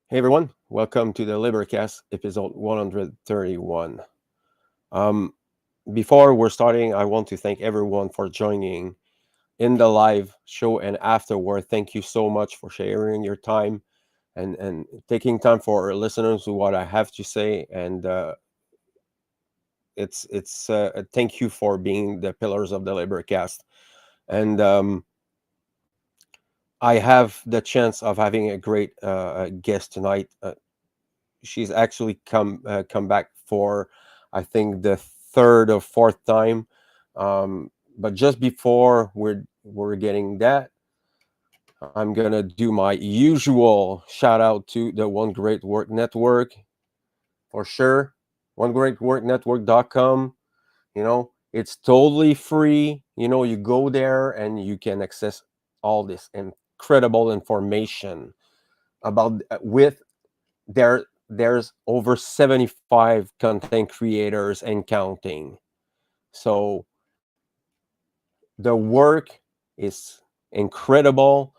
Hey everyone, welcome to the LIBERcast episode 131. Um, Before we're starting, I want to thank everyone for joining in the live show and afterward. Thank you so much for sharing your time and taking time for listeners to what I have to say. And it's a thank you for being the pillars of the LIBERcast. And I have the chance of having a great guest tonight. She's actually come back for, I think, the third or fourth time. But just before we're getting that, I'm gonna do my usual shout out to the One Great Work Network for sure. OneGreatWorkNetwork.com. It's totally free. You go there and you can access all this incredible information about with there's over 75 content creators and counting. So the work is incredible.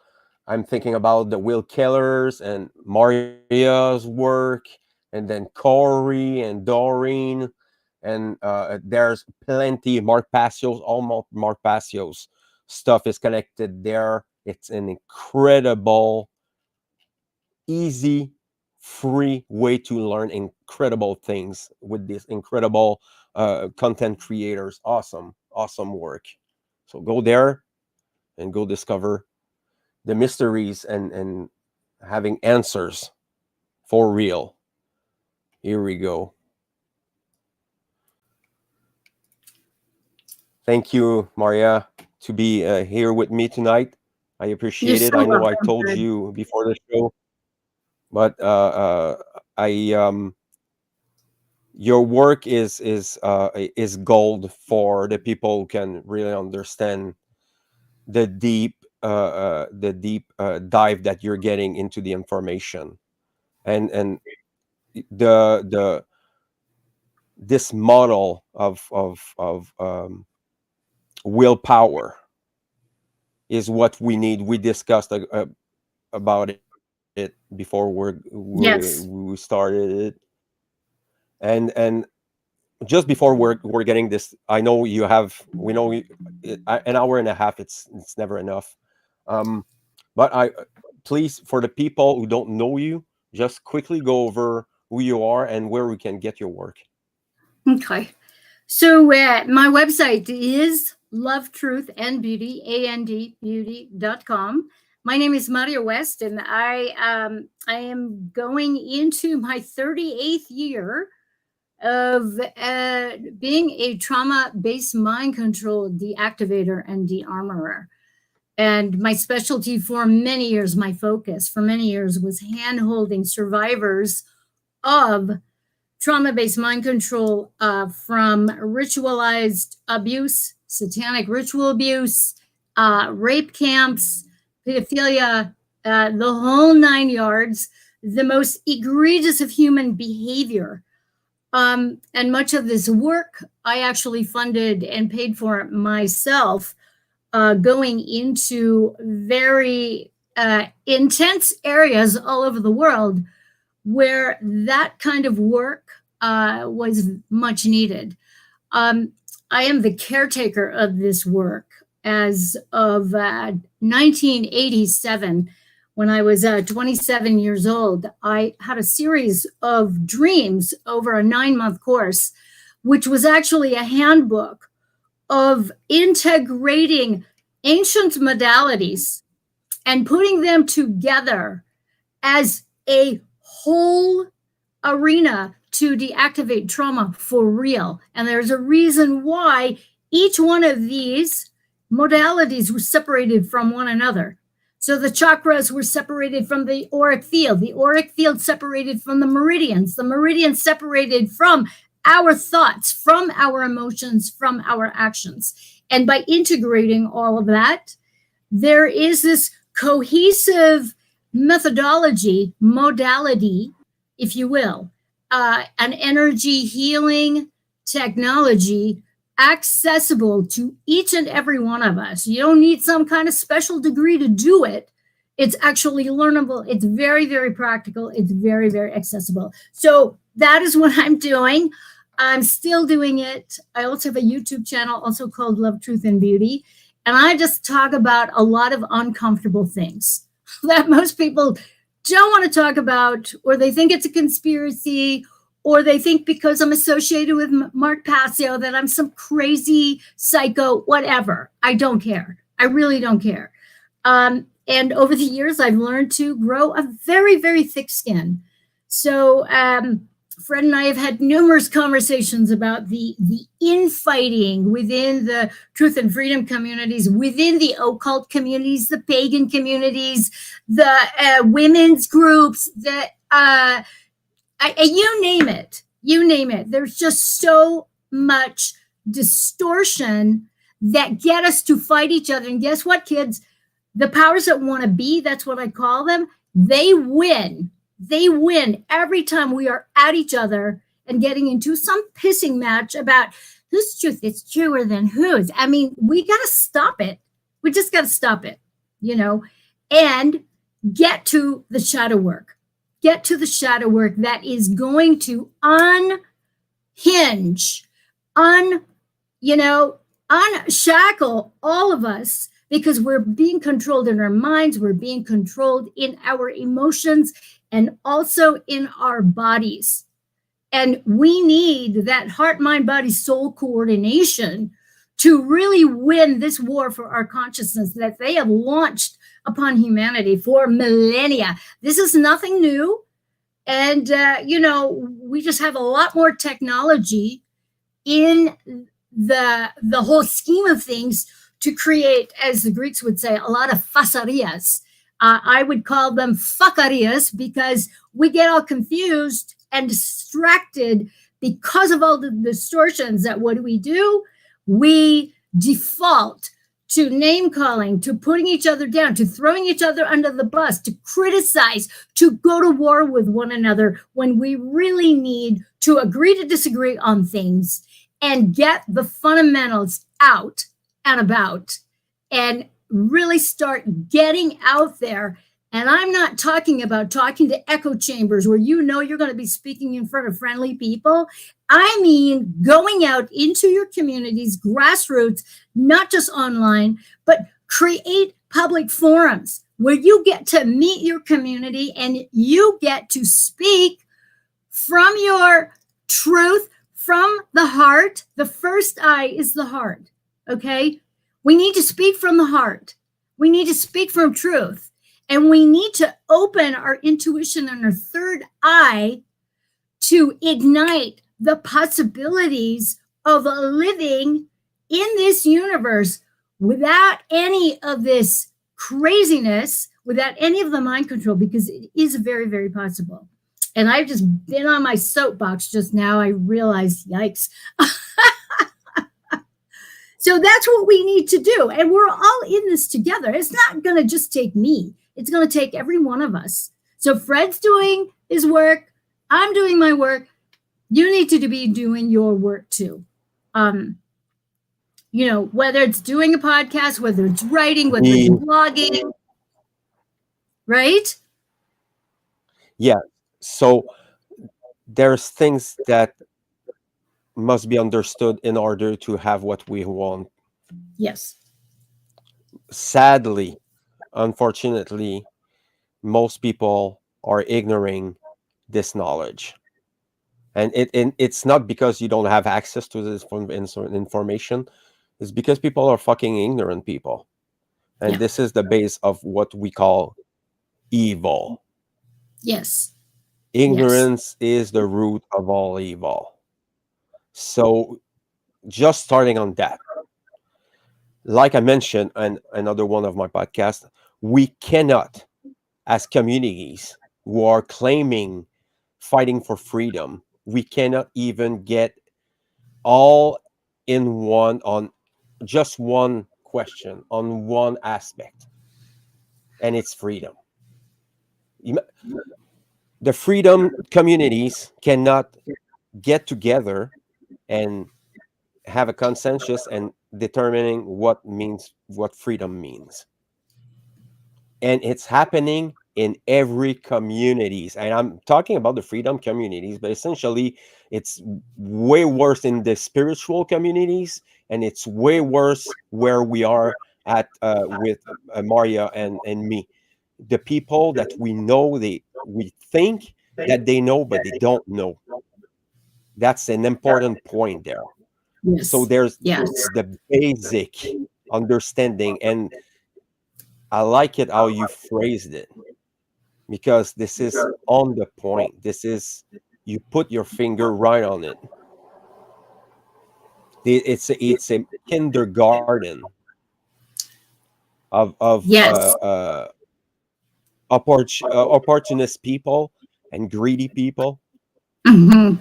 I'm thinking about the Will Kellers and Maria's work, and then Corey and Doreen, and there's plenty. Mark Pasio's, all Mark Pasio's stuff is connected there. It's an incredible, easy, free way to learn incredible things with these incredible content creators. Awesome work. So go there and go discover the mysteries and having answers for real. Here we go. Thank you, Marja, to be here with me tonight. I You're appreciate it. so I know I welcome, told Fred. you before the show, but I your work is gold for the people who can really understand the deep dive that you're getting into the information, and the this model of willpower is what we need. We discussed about it before Yes. we started it, and just before we're getting this, I know you have, we know an hour and a half, it's never enough. um but I please, for the people who don't know you, just quickly go over who you are and where we can get your work. Okay. So my website is Love, Truth, and Beauty, andbeauty.com. My name is Marja West, and I am going into my 38th year of being a trauma-based mind control deactivator and de-armorer. And my specialty for many years, my focus for many years was hand-holding survivors of trauma-based mind control from ritualized abuse, satanic ritual abuse, rape camps, pedophilia, the whole 9 yards, the most egregious of human behavior. And much of this work I actually funded and paid for myself, going into very intense areas all over the world where that kind of work was much needed. Um, I am the caretaker of this work as of 1987. When I was 27 years old, I had a series of dreams over a 9-month course, which was actually a handbook of integrating ancient modalities and putting them together as a whole arena to deactivate trauma for real. And there's a reason why each one of these modalities was separated from one another. So the chakras were separated from the auric field separated from the meridians separated from our thoughts, from our emotions, from our actions. And by integrating all of that, there is this cohesive methodology, modality, if you will, an energy healing technology accessible to each and every one of us. You don't need some kind of special degree to do it. It's actually learnable. It's very, very practical. It's very, very accessible. So that is what I'm doing. I'm still doing it. I also have a YouTube channel also called Love, Truth, and Beauty. And I just talk about a lot of uncomfortable things that most people don't want to talk about, or they think it's a conspiracy, or they think because I'm associated with Mark Passio that I'm some crazy psycho, whatever. I don't care. I really don't care. And over the years, I've learned to grow a very, very thick skin. So Fred and I have had numerous conversations about the infighting within the truth and freedom communities, within the occult communities, the pagan communities, the women's groups, you name it. You name it. There's just so much distortion that get us to fight each other. And guess what, kids? The powers that want to be, that's what I call them, they win. They win every time we are at each other and getting into some pissing match about whose truth is truer than whose. I mean, we got to stop it. We just got to stop it, and get to the shadow work. Get to the shadow work that is going to unhinge, unshackle all of us, because we're being controlled in our minds, we're being controlled in our emotions, and also in our bodies. And we need that heart, mind, body, soul coordination to really win this war for our consciousness that they have launched upon humanity for millennia. This is nothing new. And, we just have a lot more technology in the whole scheme of things to create, as the Greeks would say, a lot of fasarias. I would call them fuckarias, because we get all confused and distracted because of all the distortions. That what do? We default to name calling, to putting each other down, to throwing each other under the bus, to criticize, to go to war with one another, when we really need to agree to disagree on things and get the fundamentals out and about and really start getting out there. And I'm not talking about talking to echo chambers where you're going to be speaking in front of friendly people. I mean, going out into your communities, grassroots, not just online, but create public forums where you get to meet your community and you get to speak from your truth, from the heart. The first eye is the heart. Okay, we need to speak from the heart. We need to speak from truth. And we need to open our intuition and our third eye to ignite the possibilities of living in this universe without any of this craziness, without any of the mind control, because it is very, very possible. And I've just been on my soapbox just now. I realized, yikes. So that's what we need to do. And we're all in this together. It's not going to just take me. It's going to take every one of us. So Fred's doing his work. I'm doing my work. You need to be doing your work too. Whether it's doing a podcast, whether it's writing, whether it's blogging, right? Yeah. So there's things that must be understood in order to have what we want. Yes. Sadly, unfortunately, most people are ignoring this knowledge. And it's not because you don't have access to this information. It's because people are fucking ignorant people. And this is the base of what we call evil. Yes. Ignorance is the root of all evil. So just starting on that, like I mentioned in another one of my podcasts, we cannot, as communities who are claiming fighting for freedom, we cannot even get all in one on just one question, on one aspect, and it's freedom. The freedom communities cannot get together and have a consensus and determining what freedom means. and it's happening in every communities. And I'm talking about the freedom communities, but essentially it's way worse in the spiritual communities, and it's way worse where we are at with Marja and me. The people that we know, we think that they know, but they don't know. That's an important point there. So Yes. there's Yes. the basic understanding, and I like it how you phrased it, because this is on the point. This is, you put your finger right on it. It's a kindergarten of Yes. opportunist people and greedy people. Hmm.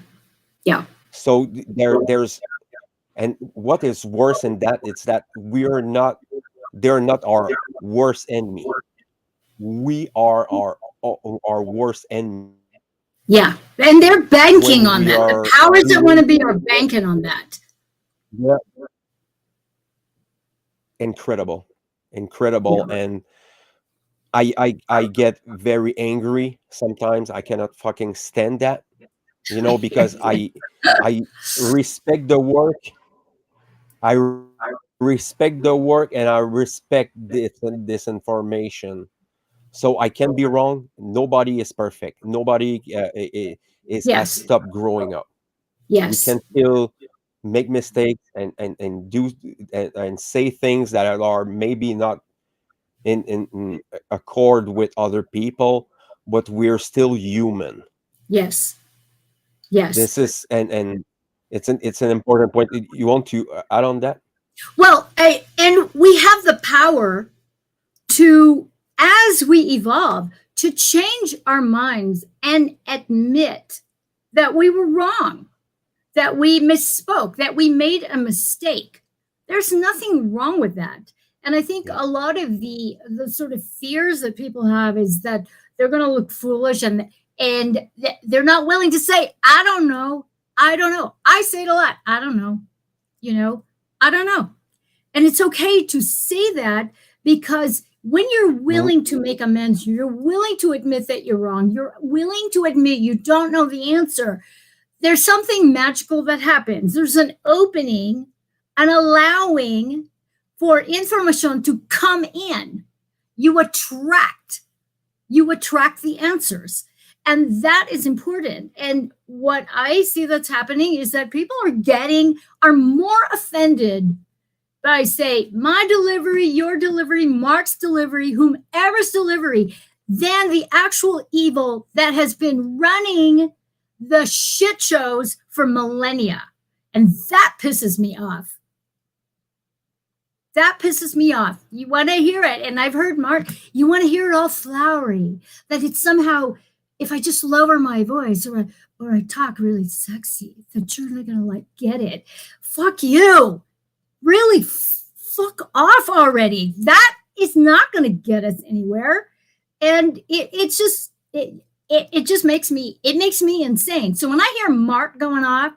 Yeah. So there's, and what is worse than that, it's that we're not, they're not our worst enemy. We are our worst enemy Yeah. And they're banking when on we that. The are powers that want doing, to be are banking on that. yeah, incredible, Yeah. incredible. And I get very angry sometimes. I cannot fucking stand that, I hear because you. I respect the work. I respect the work, and I respect this information. So I can be wrong. Nobody is perfect. Nobody is has Yes. stopped growing up. We Yes. can still make mistakes and do and say things that are maybe not in accord with other people, but we're still human. Yes. Yes. This is, and it's an important point. You want to add on that? Well, and we have the power to, as we evolve, to change our minds and admit that we were wrong, that we misspoke, that we made a mistake. There's nothing wrong with that. And I think Yeah. a lot of the sort of fears that people have is that they're going to look foolish, and they're not willing to say, I don't know. I don't know. I say it a lot. I don't know. You know, I don't know. And it's okay to say that, because when you're Mhm. willing to make amends, you're willing to admit that you're wrong, you're willing to admit you don't know the answer, there's something magical that happens. There's an opening, an allowing for information to come in. You attract, you attract the answers. And that is important. And what I see that's happening is that people are more offended by, say, my delivery, your delivery, Mark's delivery, whomever's delivery, than the actual evil that has been running the shit shows for millennia. And that pisses me off. That pisses me off. You want to hear it. And I've heard Mark, you want to hear it all flowery, that it's somehow, if I just lower my voice or I talk really sexy, that you're not going to like get it. Fuck you. Really, fuck off already. That is not going to get us anywhere. And it just makes me insane. So when I hear Mark going off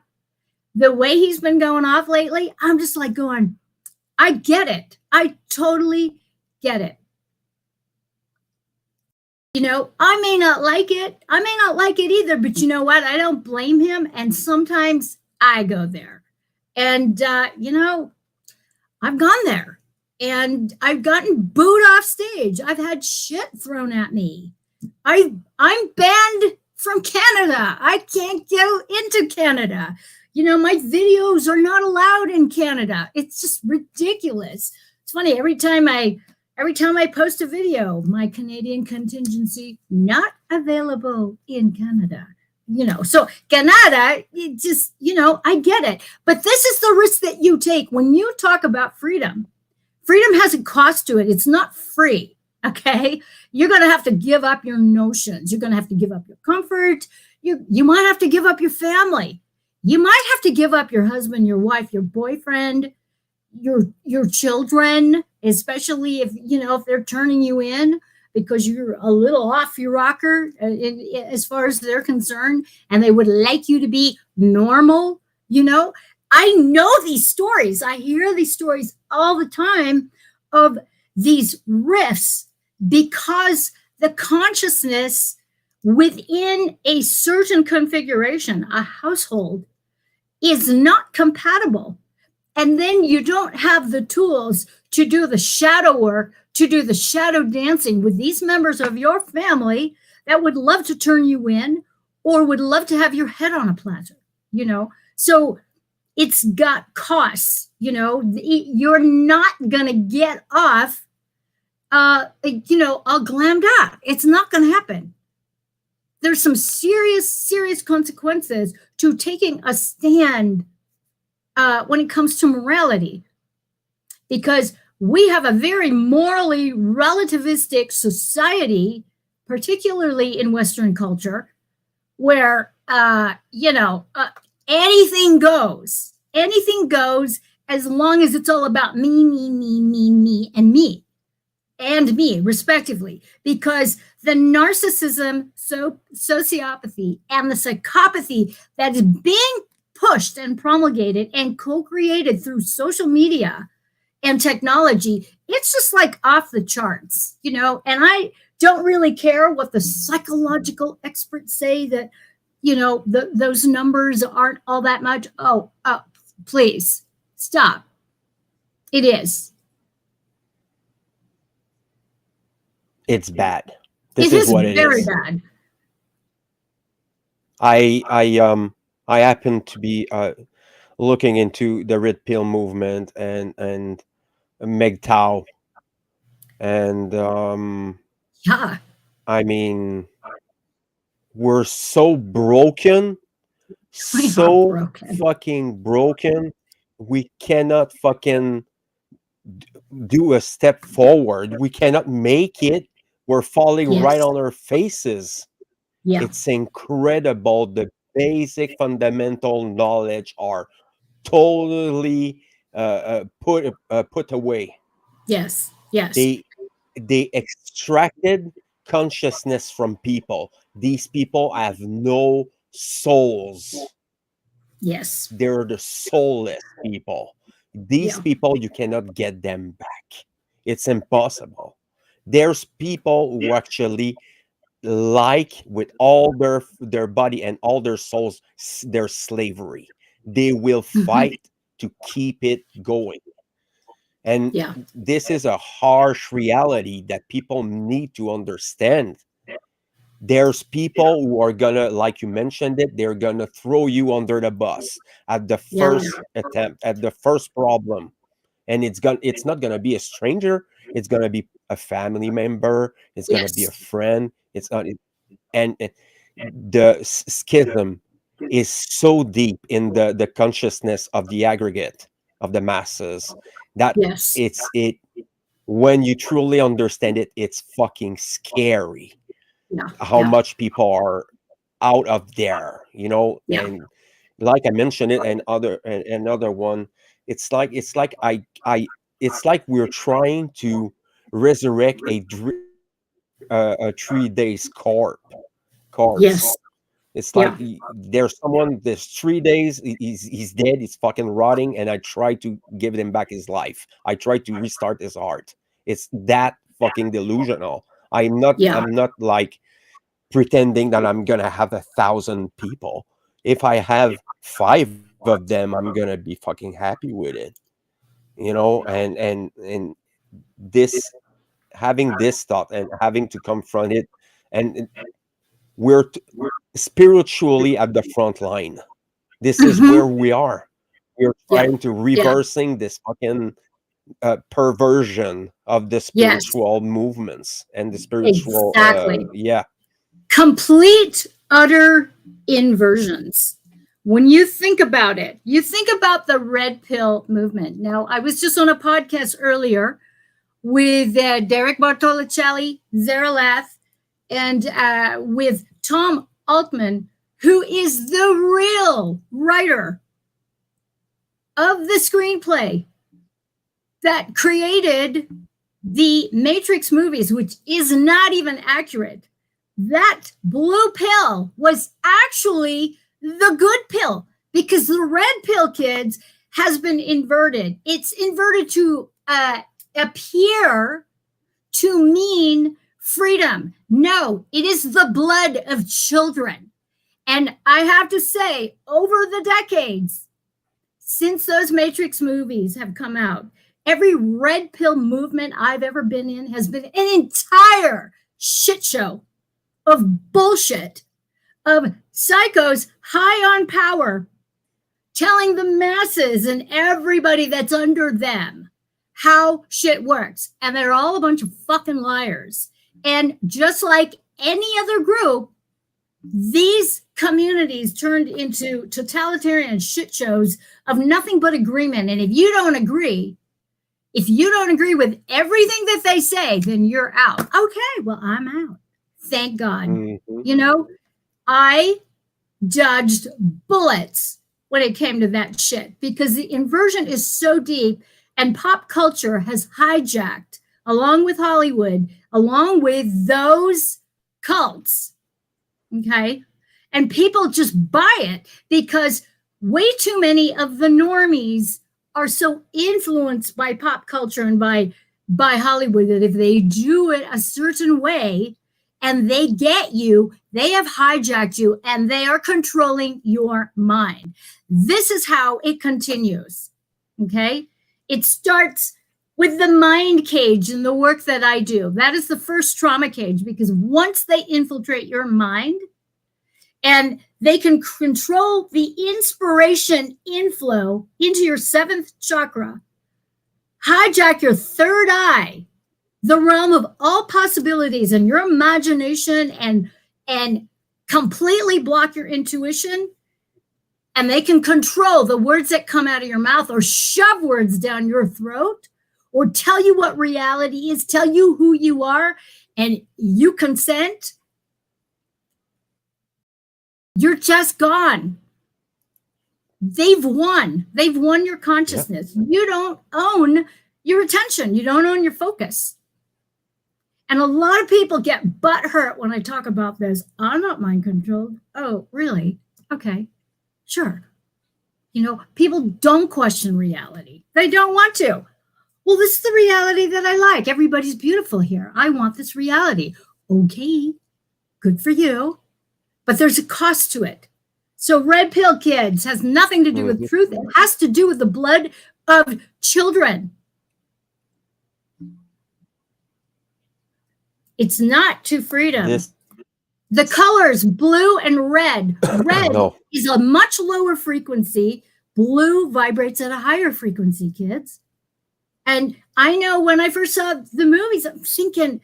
the way he's been going off lately, I'm just like going, I get it. I totally get it. You know, I may not like it. I may not like it either, but you know what? I don't blame him. And sometimes I go there. And, you know, I've gone there and I've gotten booed off stage. I've had shit thrown at me. I'm banned from Canada. I can't go into Canada. You know, my videos are not allowed in Canada. It's just ridiculous. It's funny, every time I post a video, my Canadian contingency not available in Canada. You know, so Canada, it just, you know, I get it. But this is the risk that you take when you talk about freedom. Freedom has a cost to it. It's not free. Okay. You're going to have to give up your notions. You're going to have to give up your comfort. You might have to give up your family. You might have to give up your husband, your wife, your boyfriend, your children, especially if, you know, if they're turning you in because you're a little off your rocker as far as they're concerned, and they would like you to be normal. You know, I know these stories. I hear these stories all the time of these rifts because the consciousness within a certain configuration, a household, is not compatible. And then you don't have the tools to do the shadow work, to do the shadow dancing with these members of your family that would love to turn you in or would love to have your head on a platter, So it's got costs, you're not going to get off, all glammed up. It's not going to happen. There's some serious consequences to taking a stand when it comes to morality, because we have a very morally relativistic society, particularly in Western culture, where, anything goes as long as it's all about me, and me, respectively, because the narcissism, sociopathy, and the psychopathy that is being pushed and promulgated and co-created through social media and technology, it's just like off the charts, and I don't really care what the psychological experts say that, those numbers aren't all that much. Oh, please stop. It is. It's bad. This It is what it very is. bad. I happen to be looking into the red pill movement and MGTOW, and Yeah. I mean, we're so broken, We are so broken. fucking broken. We cannot fucking do a step forward. We cannot make it. We're falling right Yes. on our faces. Yeah. It's incredible. The basic fundamental knowledge are totally put away. Yes. Yes. They extracted consciousness from people. These people have no souls. Yes. They're the soulless people. These Yeah. people, you cannot get them back. It's impossible. There's people who actually like with all their body and all their souls their slavery. They will fight to keep it going. And Yeah. this is a harsh reality that people need to understand. There's people who are gonna, like you mentioned it, they're gonna throw you under the bus at the Yeah. first attempt, at the first problem. And it's not gonna be a stranger, it's gonna be a family member, it's gonna be a Yes. friend. It's not, and the schism is so deep in the consciousness of the aggregate of the masses that Yes. it when you truly understand it, it's fucking scary Yeah. how Yeah. much people are out of there, Yeah. and like I mentioned it, and another one, it's like we're trying to resurrect a 3 days corpse. Yes. It's like Yeah. there's someone, there's 3 days, he's dead, he's fucking rotting, and I try to give him back his life. I try to restart his heart. It's that fucking delusional. Yeah. I'm not like pretending that I'm gonna have 1,000 people. If I have 5 of them, I'm gonna be fucking happy with it. And this, having this thought and having to confront it, and we're spiritually at the front line. This is where we are. We're Yeah. trying to Yeah. reversing this fucking perversion of the Yes. spiritual movements and the spiritual Exactly. yeah. Complete, utter inversions. When you think about it, you think about the red pill movement. Now, I was just on a podcast earlier with Derek Bartolocelli, Zeralath, and with Tom Altman, who is the real writer of the screenplay that created the Matrix movies, which is not even accurate. That blue pill was actually the good pill, because the red pill, kids, has been inverted. It's inverted to appear to mean freedom. No, it is the blood of children. And I have to say, over the decades, since those Matrix movies have come out, every red pill movement I've ever been in has been an entire shit show of bullshit, of psychos high on power, telling the masses and everybody that's under them how shit works. And they're all a bunch of fucking liars. And just like any other group, these communities turned into totalitarian shit shows of nothing but agreement. And if you don't agree with everything that they say, then you're out. Okay, well, I'm out. Thank God. Mm-hmm. You know, I dodged bullets when it came to that shit because the inversion is so deep and pop culture has hijacked, along with Hollywood, along with those cults, okay? And people just buy it because way too many of the normies are so influenced by pop culture and by Hollywood that if they do it a certain way and they get you, they have hijacked you and they are controlling your mind. This is how it continues, okay? It starts with the mind cage and the work that I do. That is the first trauma cage because once they infiltrate your mind and they can control the inspiration inflow into your seventh chakra, hijack your third eye, the realm of all possibilities and your imagination and completely block your intuition. And they can control the words that come out of your mouth or shove words down your throat or tell you what reality is, tell you who you are, and you consent. You're just gone. They've won. They've won your consciousness. Yep. You don't own your attention. You don't own your focus. And a lot of people get butthurt when I talk about this. I'm not mind controlled. Oh, really? Okay. Sure. You know, people don't question reality. They don't want to. Well, this is the reality that I like. Everybody's beautiful here. I want this reality. Okay, good for you. But there's a cost to it. So red pill kids has nothing to do with truth. It has to do with the blood of children. It's not to freedom. The colors blue and red. Red is a much lower frequency. Blue vibrates at a higher frequency, kids. And I know when I first saw the movies, I'm thinking,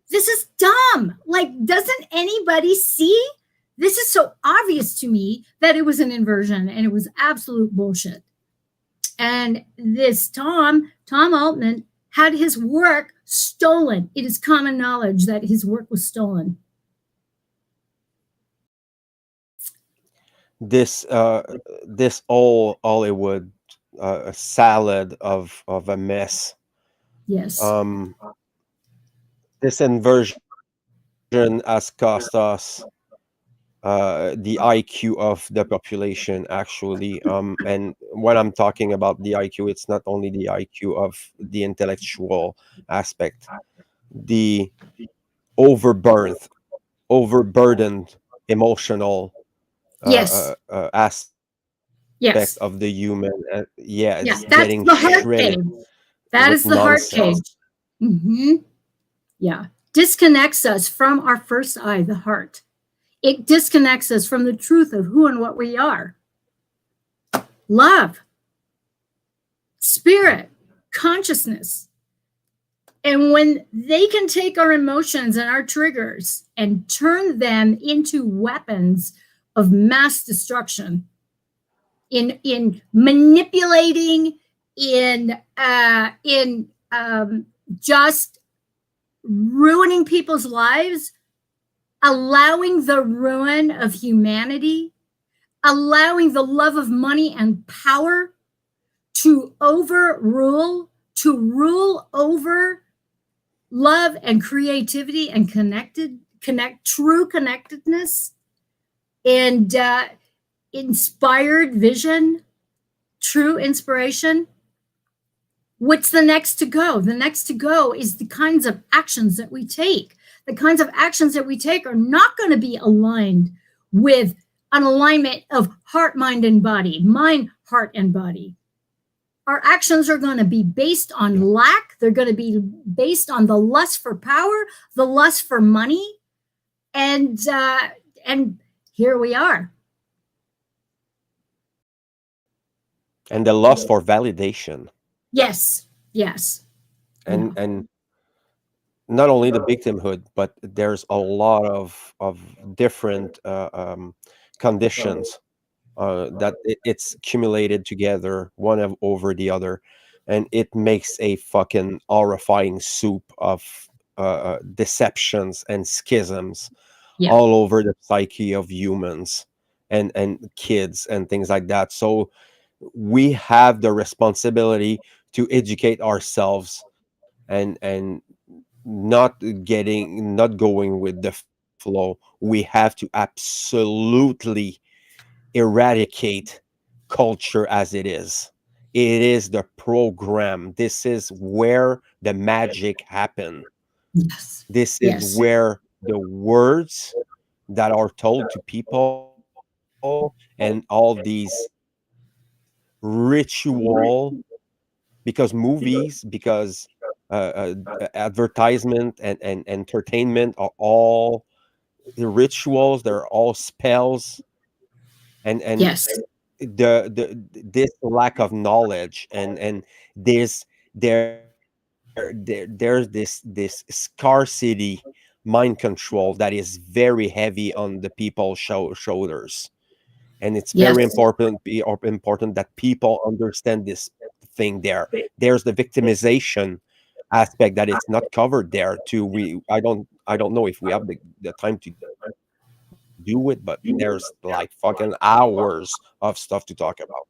this is dumb. Like, doesn't anybody see? This is so obvious to me that it was an inversion and it was absolute bullshit. And this Tom Altman had his work stolen. It is common knowledge that his work was stolen. This all Hollywood salad of a mess. Yes. This inversion has cost us the IQ of the population, actually. And when I'm talking about the IQ, it's not only the IQ of the intellectual aspect, the overburdened emotional aspect of the human. It's getting shredded. That is the heart cage. Mm-hmm. Yeah. Disconnects us from our first eye, the heart. It disconnects us from the truth of who and what we are. Love, spirit, consciousness. And when they can take our emotions and our triggers and turn them into weapons of mass destruction, in manipulating, in just ruining people's lives, allowing the ruin of humanity, allowing the love of money and power to rule over love and creativity and true connectedness and inspired vision, true inspiration. What's the next to go? The next to go is the kinds of actions that we take. The kinds of actions that we take are not going to be aligned with an alignment of heart, mind, and body, mind, heart, and body. Our actions are going to be based on lack. They're going to be based on the lust for power, the lust for money, and here we are. And the lust for validation. Yes, yes. And not only the victimhood, but there's a lot of different conditions that it's accumulated together, one over the other, and it makes a fucking horrifying soup of deceptions and schisms Yeah. all over the psyche of humans and kids and things like that. So we have the responsibility to educate ourselves and not going with the flow. We have to absolutely eradicate culture as it is. It is the program. This is where the magic happen. Yes. This is Yes. where the words that are told to people and all these ritual, because movies, because advertisement and entertainment are all the rituals. They're all spells, and Yes. this lack of knowledge and this there's this scarcity mind control that is very heavy on the people's shoulders, and it's very Yes. important that people understand this thing. There's the victimization aspect that it's not covered there too. I don't know if we have the time to do it, but there's like fucking hours of stuff to talk about.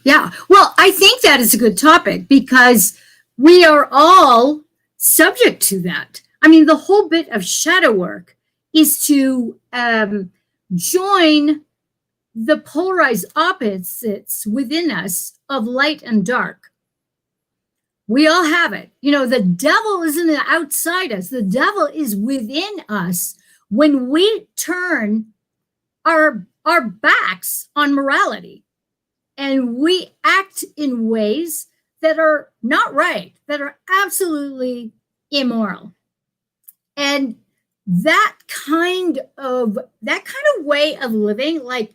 Yeah. Well, I think that is a good topic because we are all subject to that. I mean, the whole bit of shadow work is to join the polarized opposites within us of light and dark. We all have it. You know, the devil isn't outside us. The devil is within us when we turn our backs on morality and we act in ways that are not right, that are absolutely immoral. And that kind of way of living, like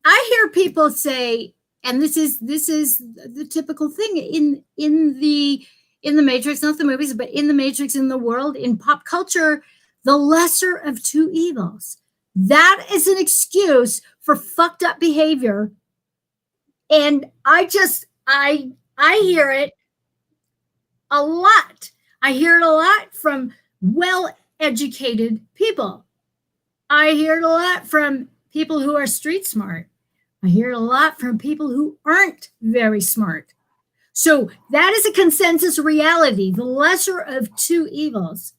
I hear people say, and this is the typical thing in the Matrix, not the movies, but in the Matrix, in the world, in pop culture, the lesser of two evils. That is an excuse for fucked up behavior. And I hear it a lot. I hear it a lot from well-educated people. I hear it a lot from people who are street smart. I hear it a lot from people who aren't very smart. So that is a consensus reality, the lesser of two evils.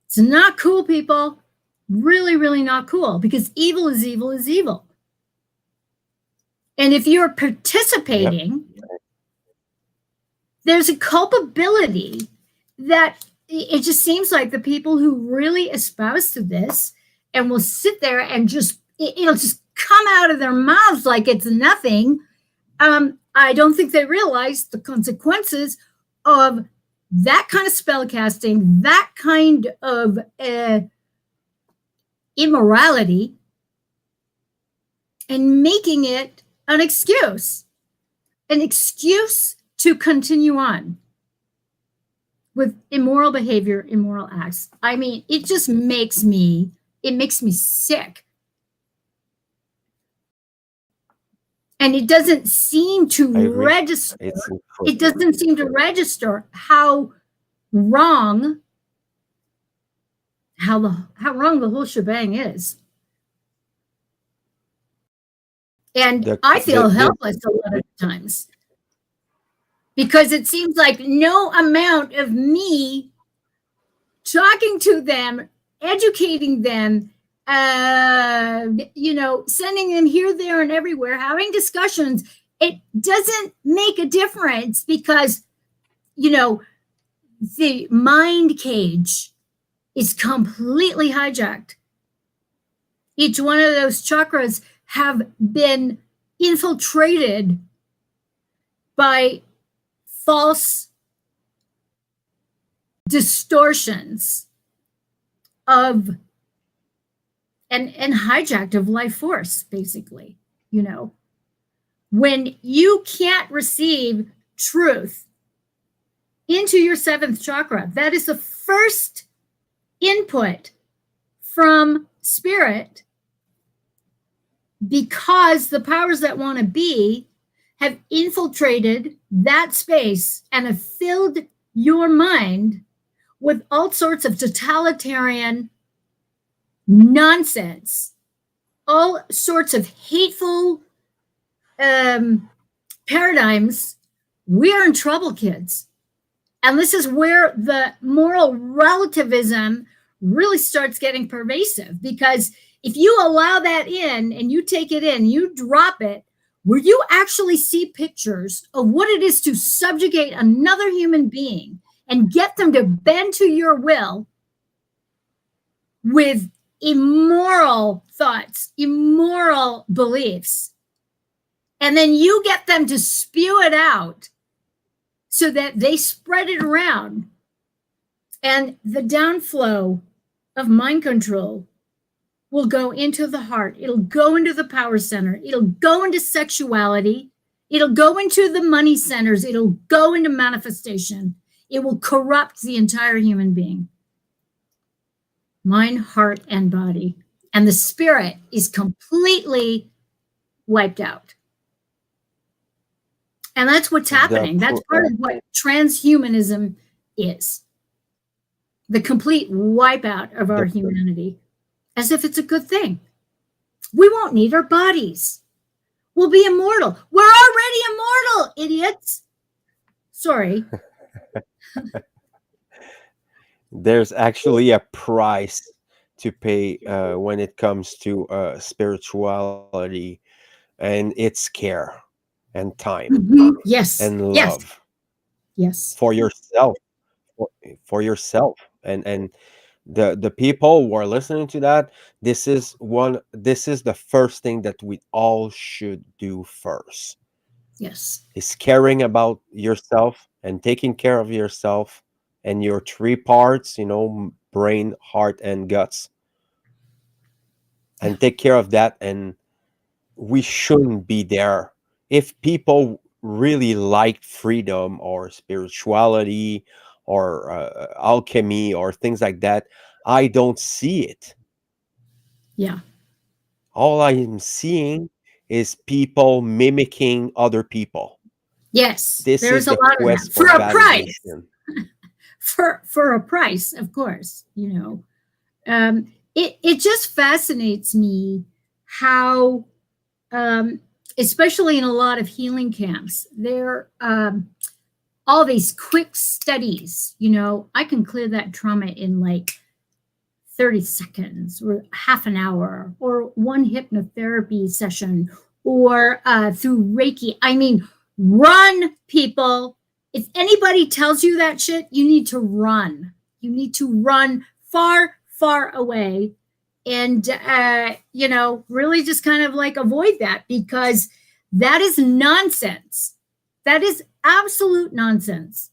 It's not cool, people. Really, really not cool, because evil is evil is evil. And if you're participating, there's a culpability that it just seems like the people who really espouse to this and will sit there and just, it'll just come out of their mouths like it's nothing. I don't think they realize the consequences of that kind of spell casting, that kind of immorality, and making it an excuse to continue on with immoral behavior, immoral acts. I mean, it just makes me sick. And it doesn't seem to register. It doesn't seem to register how wrong the whole shebang is. And I feel helpless a lot of times because it seems like no amount of me talking to them, educating them, sending them here, there, and everywhere, having discussions it doesn't make a difference because, the mind cage is completely hijacked. Each one of those chakras have been infiltrated by false distortions of and hijacked of life force, basically. When you can't receive truth into your seventh chakra, that is the first input from spirit, because the powers that want to be have infiltrated that space and have filled your mind with all sorts of totalitarian nonsense, all sorts of hateful paradigms. We are in trouble, kids. And this is where the moral relativism really starts getting pervasive, because if you allow that in and you take it in, you drop it, where you actually see pictures of what it is to subjugate another human being and get them to bend to your will with immoral thoughts, immoral beliefs, and then you get them to spew it out so that they spread it around, and the downflow of mind control will go into the heart. It'll go into the power center. It'll go into sexuality. It'll go into the money centers. It'll go into manifestation. It will corrupt the entire human being. Mind, heart, and body. And the spirit is completely wiped out. And that's what's happening. That's part of what transhumanism is. The complete wipeout of our humanity, as if it's a good thing. We won't need our bodies. We'll be immortal. We're already immortal, idiots. Sorry. There's actually a price to pay when it comes to spirituality, and it's care and time Yes. and love. Yes. For yourself, for yourself, and the people who are listening to that, this is the first thing that we all should do first. Yes. Is caring about yourself and taking care of yourself and your three parts, brain, heart, and guts, and take care of that. And we shouldn't be there. If people really like freedom or spirituality or alchemy or things like that, I don't see it. Yeah. All I am seeing is people mimicking other people. Yes. This There's is a the lot quest of that. for For a price. validation. For a price, of course. It just fascinates me how, especially in a lot of healing camps, there all these quick studies. I can clear that trauma in like 30 seconds or half an hour or one hypnotherapy session or through Reiki. I mean, run, people. If anybody tells you that shit, you need to run. You need to run far, far away and, really just kind of like avoid that, because that is nonsense. That is absolute nonsense.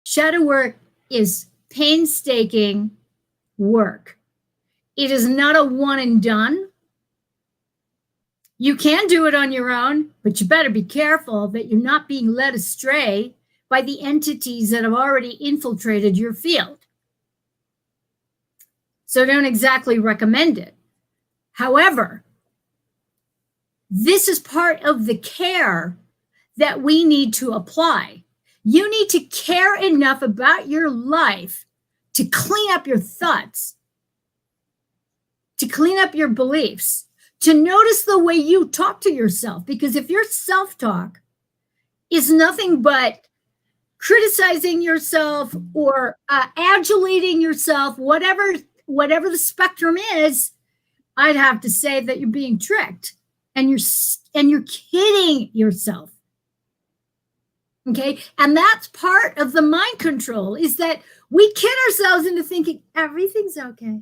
Shadow work is painstaking work. It is not a one and done. You can do it on your own, but you better be careful that you're not being led astray by the entities that have already infiltrated your field. So I don't exactly recommend it. However, this is part of the care that we need to apply. You need to care enough about your life to clean up your thoughts, to clean up your beliefs, to notice the way you talk to yourself. Because if your self-talk is nothing but criticizing yourself or adulating yourself, whatever the spectrum is, I'd have to say that you're being tricked. and you're kidding yourself. Okay? And that's part of the mind control, is that we kid ourselves into thinking everything's okay.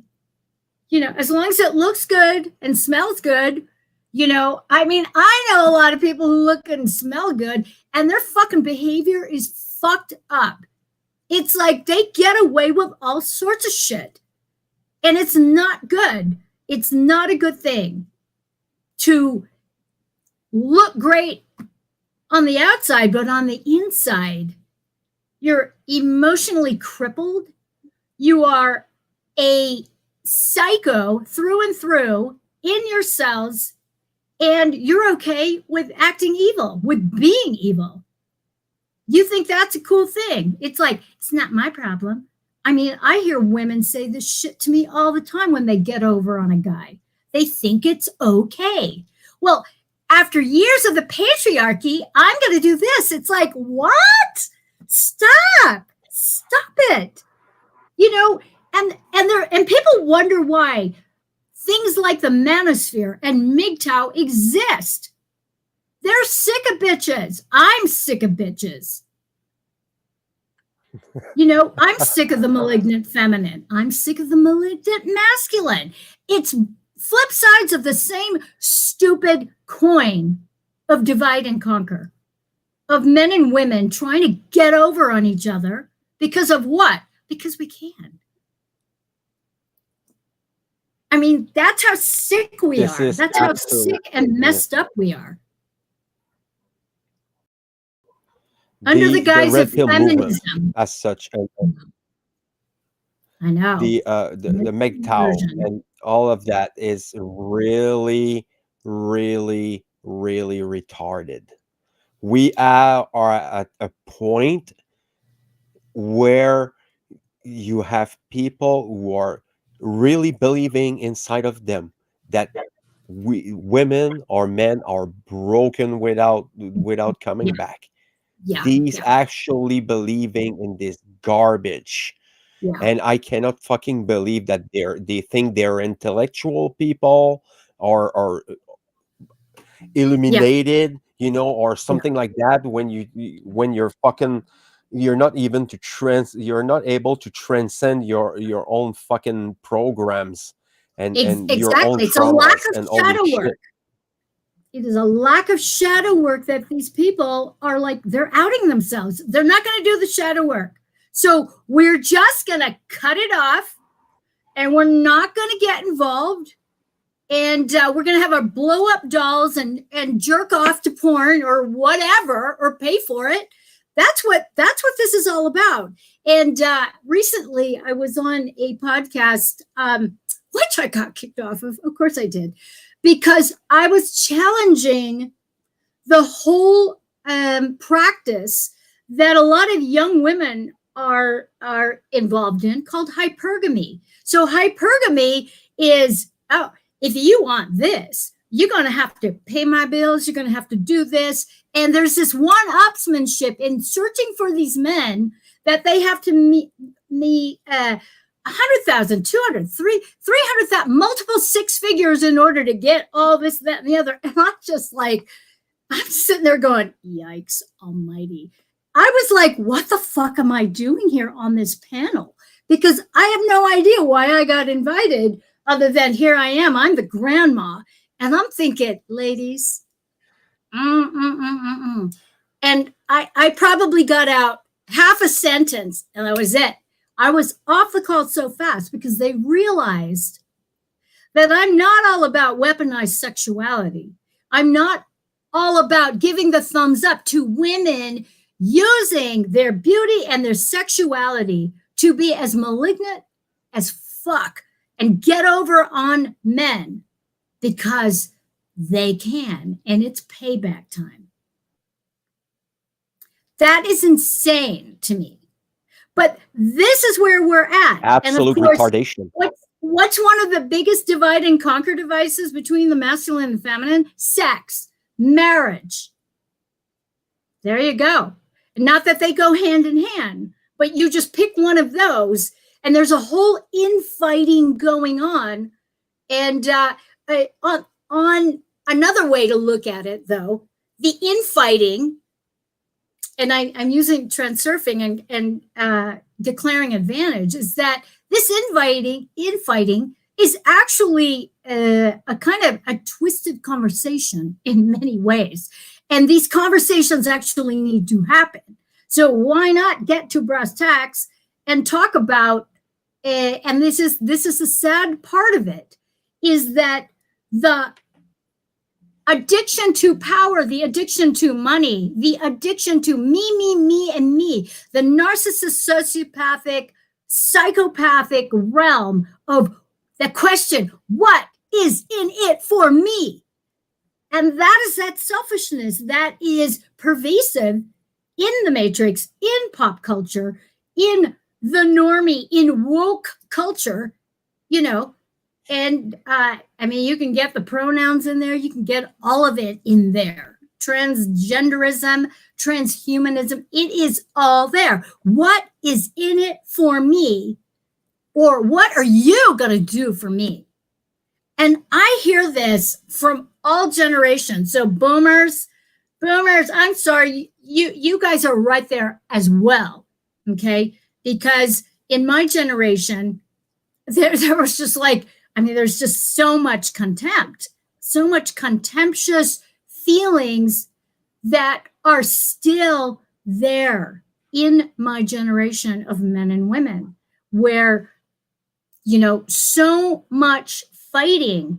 You know, as long as it looks good and smells good. You know, I mean, I know a lot of people who look and smell good, and their fucking behavior is fucked up. It's like they get away with all sorts of shit. And it's not good. It's not a good thing to look great on the outside, but on the inside, you're emotionally crippled. You are a psycho through and through in your cells. And you're okay with acting evil, with being evil. You think that's a cool thing. It's like, it's not my problem. I mean, I hear women say this shit to me all the time when they get over on a guy. They think it's okay. Well, after years of the patriarchy, I'm going to do this. It's like, what? Stop it. You know, and people wonder why things like the manosphere and MGTOW exist. They're sick of bitches. I'm sick of bitches. You know, I'm sick of the malignant feminine. I'm sick of the malignant masculine. It's flip sides of the same stupid coin of divide and conquer, of men and women trying to get over on each other because of what? Because we can. I mean, that's how sick we are. That's how sick and messed up we are. Under the guise of feminism. As such. I know. The MGTOW and all of that is really, really, really retarded. We are at a point where you have people who are really believing inside of them that women or men are broken without coming back. These actually believing in this garbage. And I cannot fucking believe that they think they're intellectual people or illuminated, you know, or something like that. When you're not even you're not able to transcend your own fucking programs and your own it's a lack of and all shadow this work. shit. It is a lack of shadow work that these people are like, they're outing themselves. They're not going to do the shadow work. So we're just going to cut it off, and we're not going to get involved. And we're going to have our blow up dolls and jerk off to porn or whatever, or pay for it. That's what this is all about. And recently I was on a podcast, which I got kicked off of. Of course I did, because I was challenging the whole practice that a lot of young women are involved in, called hypergamy. So hypergamy is, if you want this, you're going to have to pay my bills. You're going to have to do this. And there's this one-upsmanship in searching for these men that they have to meet 100,000, 200, 300,000, multiple six figures in order to get all this, that, and the other. And I'm just like, I'm sitting there going, yikes almighty. I was like, what the fuck am I doing here on this panel? Because I have no idea why I got invited, other than here I am. I'm the grandma. And I'm thinking, ladies, And I probably got out half a sentence, and that was it. I was off the call so fast because they realized that I'm not all about weaponized sexuality. I'm not all about giving the thumbs up to women using their beauty and their sexuality to be as malignant as fuck and get over on men because they can, and it's payback time. That is insane to me. But this is where we're at. Absolute and of course, retardation. What's one of the biggest divide and conquer devices between the masculine and feminine? Sex, marriage. There you go. Not that they go hand in hand, but you just pick one of those, and there's a whole infighting going on. And on Another way to look at it, though, the infighting, and I'm using transurfing and declaring advantage, is that this infighting is actually a kind of a twisted conversation in many ways. And these conversations actually need to happen. So why not get to brass tacks and talk about, and this is the sad part of it, is that the addiction to power, the addiction to money, the addiction to me, and me, the narcissist, sociopathic, psychopathic realm of the question, what is in it for me? And that is that selfishness that is pervasive in the Matrix, in pop culture, in the normie, in woke culture, you know. And I mean, you can get the pronouns in there. You can get all of it in there. Transgenderism, transhumanism, it is all there. What is in it for me? Or what are you going to do for me? And I hear this from all generations. So boomers, I'm sorry, you guys are right there as well, okay? Because in my generation, there was just like, I mean, there's just so much contempt, so much contemptuous feelings that are still there in my generation of men and women, where, you know, so much fighting.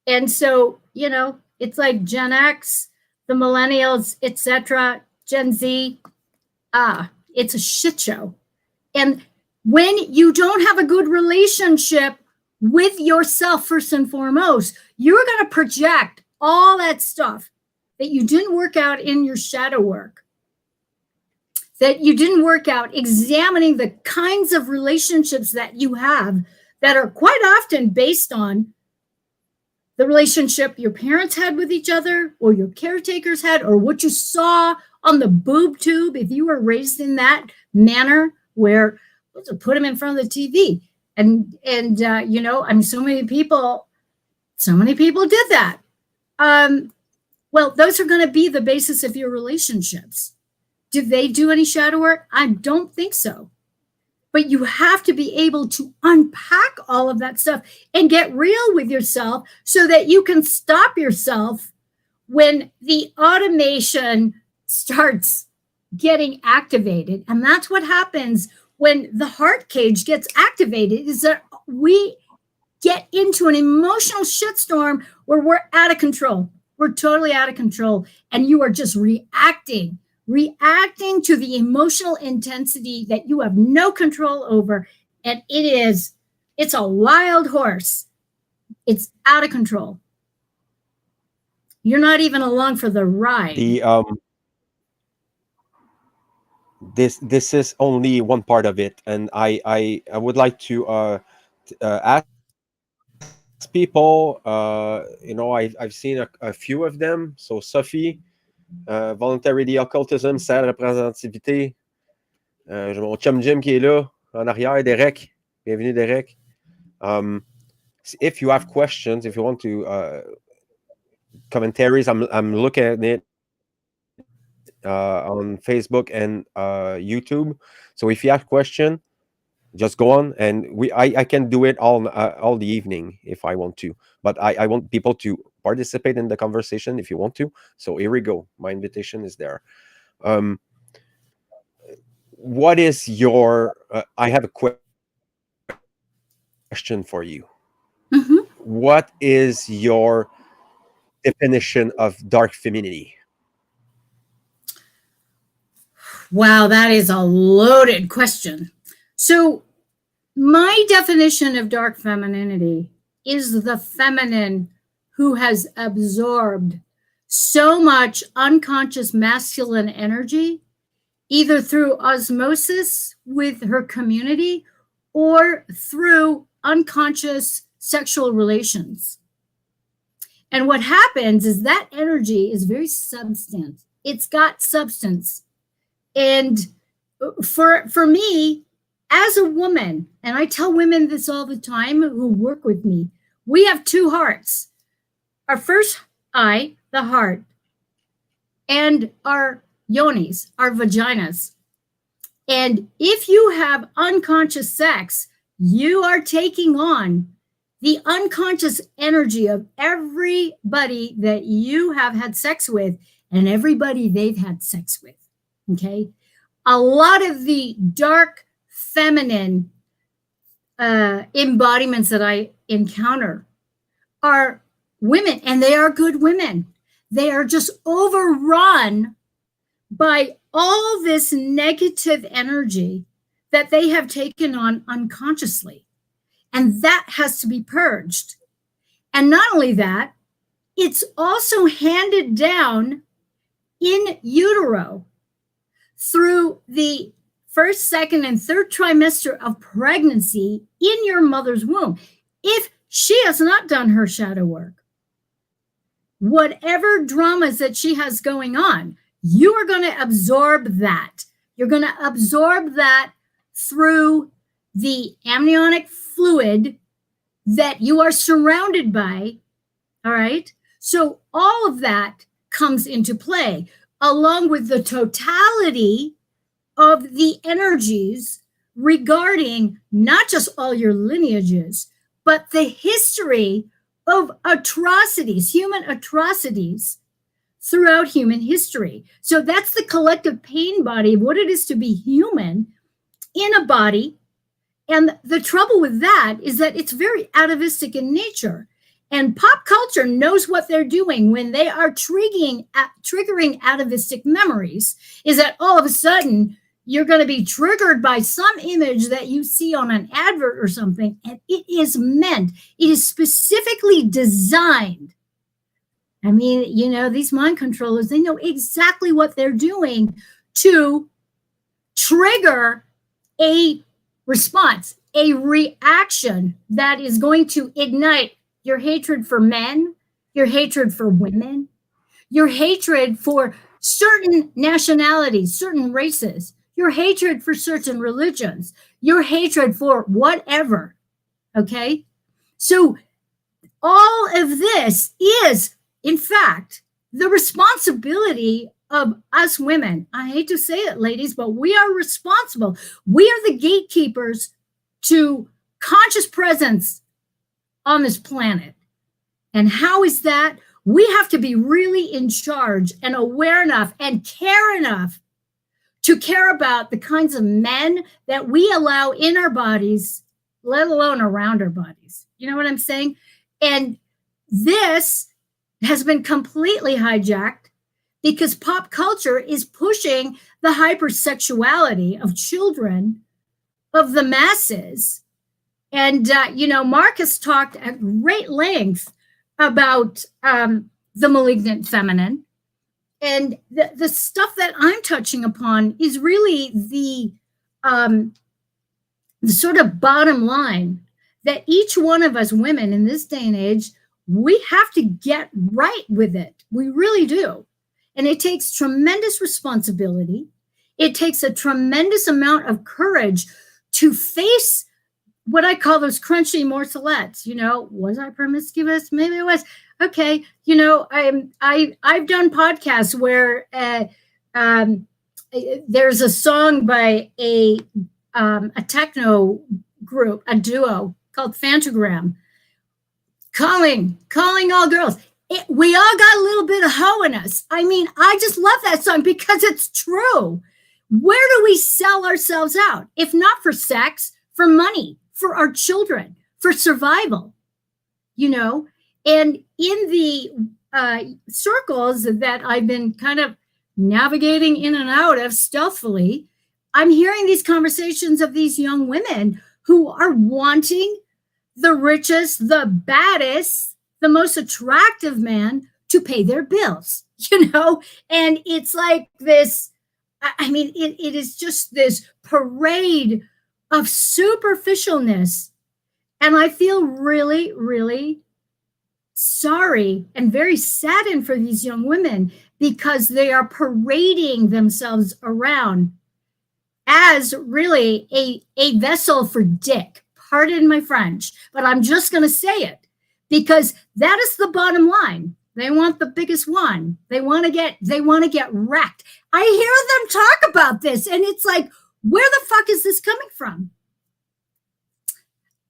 And so, you know, it's like Gen X, the millennials, etc., Gen Z, it's a shit show. And when you don't have a good relationship with yourself, first and foremost, you're going to project all that stuff that you didn't work out in your shadow work, that you didn't work out examining the kinds of relationships that you have that are quite often based on the relationship your parents had with each other, or your caretakers had, or what you saw on the boob tube if you were raised in that manner, where put them in front of the TV. And you know, I mean, so many people did that. Well, those are going to be the basis of your relationships. Did they do any shadow work? I don't think so. But you have to be able to unpack all of that stuff and get real with yourself so that you can stop yourself when the automation starts getting activated. And that's what happens when the heart cage gets activated, is that we get into an emotional shitstorm where we're out of control. We're totally out of control. And you are just reacting to the emotional intensity that you have no control over. And it's a wild horse. It's out of control. You're not even along for the ride. This is only one part of it, and I would like to ask people. You know, I've seen a few of them. So Sophie, Voluntarily Occultism, Serre Représentativité. J'ai mon chum Jim qui est là en arrière, Derek. Bienvenue, Derek. If you have questions, if you want to commentaries, I'm looking at it on Facebook and YouTube. So if you have a question, just go on, and I can do it all the evening if I want to. But I want people to participate in the conversation if you want to. So here we go. My invitation is there. What is your? I have a question for you. Mm-hmm. What is your definition of dark femininity? Wow, that is a loaded question. So my definition of dark femininity is the feminine who has absorbed so much unconscious masculine energy, either through osmosis with her community or through unconscious sexual relations. And what happens is that energy is very substance. It's got substance. And for me, as a woman, and I tell women this all the time who work with me, we have two hearts. Our first eye, the heart, and our yonis, our vaginas. And if you have unconscious sex, you are taking on the unconscious energy of everybody that you have had sex with and everybody they've had sex with. Okay. A lot of the dark feminine embodiments that I encounter are women, and they are good women. They are just overrun by all this negative energy that they have taken on unconsciously. And that has to be purged. And not only that, it's also handed down in utero through the first, second, and third trimester of pregnancy in your mother's womb. If she has not done her shadow work, whatever dramas that she has going on, you are going to absorb that. You're going to absorb that through the amniotic fluid that you are surrounded by. All right. So all of that comes into play, along with the totality of the energies regarding not just all your lineages, but the history of atrocities, human atrocities throughout human history. So that's the collective pain body of what it is to be human in a body. And the trouble with that is that it's very atavistic in nature. And pop culture knows what they're doing when they are triggering atavistic memories, is that all of a sudden you're going to be triggered by some image that you see on an advert or something. And it is specifically designed. I mean, you know, these mind controllers, they know exactly what they're doing to trigger a response, a reaction that is going to ignite your hatred for men, your hatred for women, your hatred for certain nationalities, certain races, your hatred for certain religions, your hatred for whatever. Okay? So all of this is, in fact, the responsibility of us women. I hate to say it, ladies, but we are responsible. We are the gatekeepers to conscious presence on this planet. And how is that? We have to be really in charge and aware enough and care enough to care about the kinds of men that we allow in our bodies, let alone around our bodies. You know what I'm saying? And this has been completely hijacked because pop culture is pushing the hypersexuality of children, of the masses. And, you know, Mark has talked at great length about the malignant feminine. And the stuff that I'm touching upon is really the sort of bottom line that each one of us women in this day and age, we have to get right with it. We really do. And it takes tremendous responsibility. It takes a tremendous amount of courage to face what I call those crunchy morselettes. You know, was I promiscuous? Maybe it was. Okay, you know, I've done podcasts where there's a song by a techno group, a duo called Fantagram, calling all girls. We all got a little bit of hoe in us. I mean, I just love that song because it's true. Where do we sell ourselves out? If not for sex, for money, for our children, for survival, you know? And in the circles that I've been kind of navigating in and out of stealthily, I'm hearing these conversations of these young women who are wanting the richest, the baddest, the most attractive man to pay their bills, you know? And it's like this, I mean, it is just this parade of superficialness. And I feel really, really sorry and very saddened for these young women because they are parading themselves around as really a vessel for dick. Pardon my French, but I'm just going to say it because that is the bottom line. They want the biggest one. They want to get wrecked. I hear them talk about this, and it's like, where the fuck is this coming from?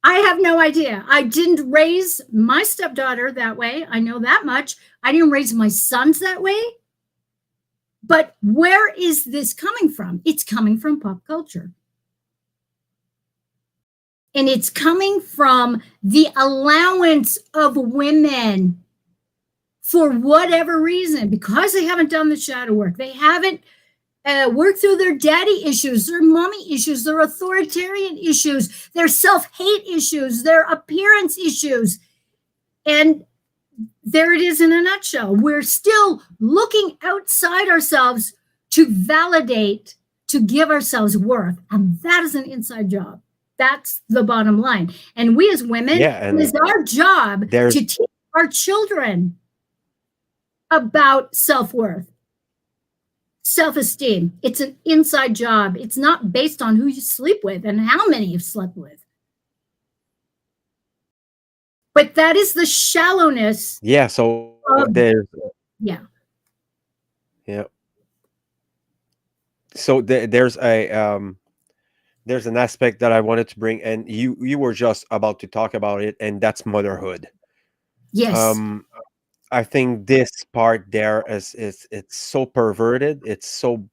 I have no idea. I didn't raise my stepdaughter that way. I know that much. I didn't raise my sons that way. But where is this coming from? It's coming from pop culture. And it's coming from the allowance of women for whatever reason, because they haven't done the shadow work. They haven't worked through their daddy issues, their mommy issues, their authoritarian issues, their self-hate issues, their appearance issues. And there it is in a nutshell. We're still looking outside ourselves to validate, to give ourselves worth. And that is an inside job. That's the bottom line. And we as women, it is our job to teach our children about self-worth, self-esteem. It's an inside job. It's not based on who you sleep with and how many you've slept with. But that is the shallowness. Yeah. So there's. Yeah. Yeah. So there's an aspect that I wanted to bring, and you were just about to talk about it, and that's motherhood. Yes. I think this part there is it's so perverted, it's so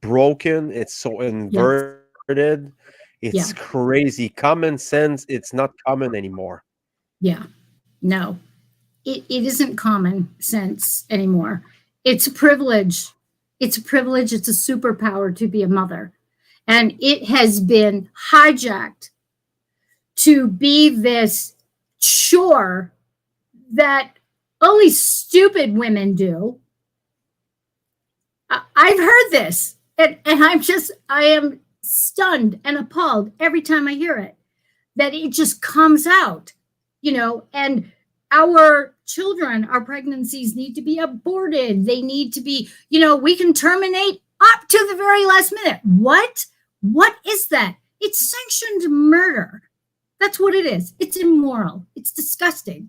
broken, it's so inverted, it's crazy. Common sense, it's not common anymore. Yeah, no, it isn't common sense anymore. It's a privilege. It's a privilege. It's a superpower to be a mother. And it has been hijacked to be this chore that only stupid women do. I've heard this, and I am stunned and appalled every time I hear it, that it just comes out, and our children, our pregnancies need to be aborted. They need to be, we can terminate up to the very last minute. What? What is that? It's sanctioned murder. That's what it is. It's immoral. It's disgusting.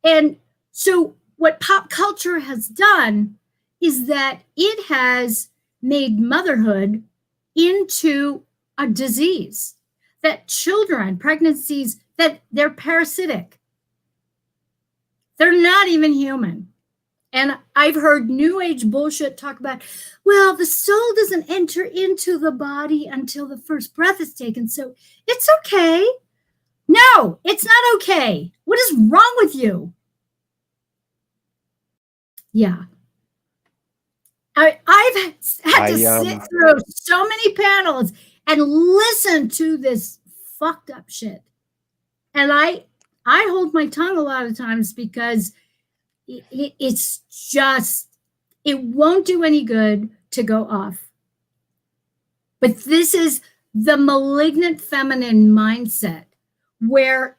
And so what pop culture has done is that it has made motherhood into a disease, that children, pregnancies, that they're parasitic. They're not even human. And I've heard new age bullshit talk about, well, the soul doesn't enter into the body until the first breath is taken. So it's okay. No, it's not okay. What is wrong with you? Yeah. I've had to sit through so many panels and listen to this fucked up shit. And I hold my tongue a lot of times because it's just, it won't do any good to go off. But this is the malignant feminine mindset where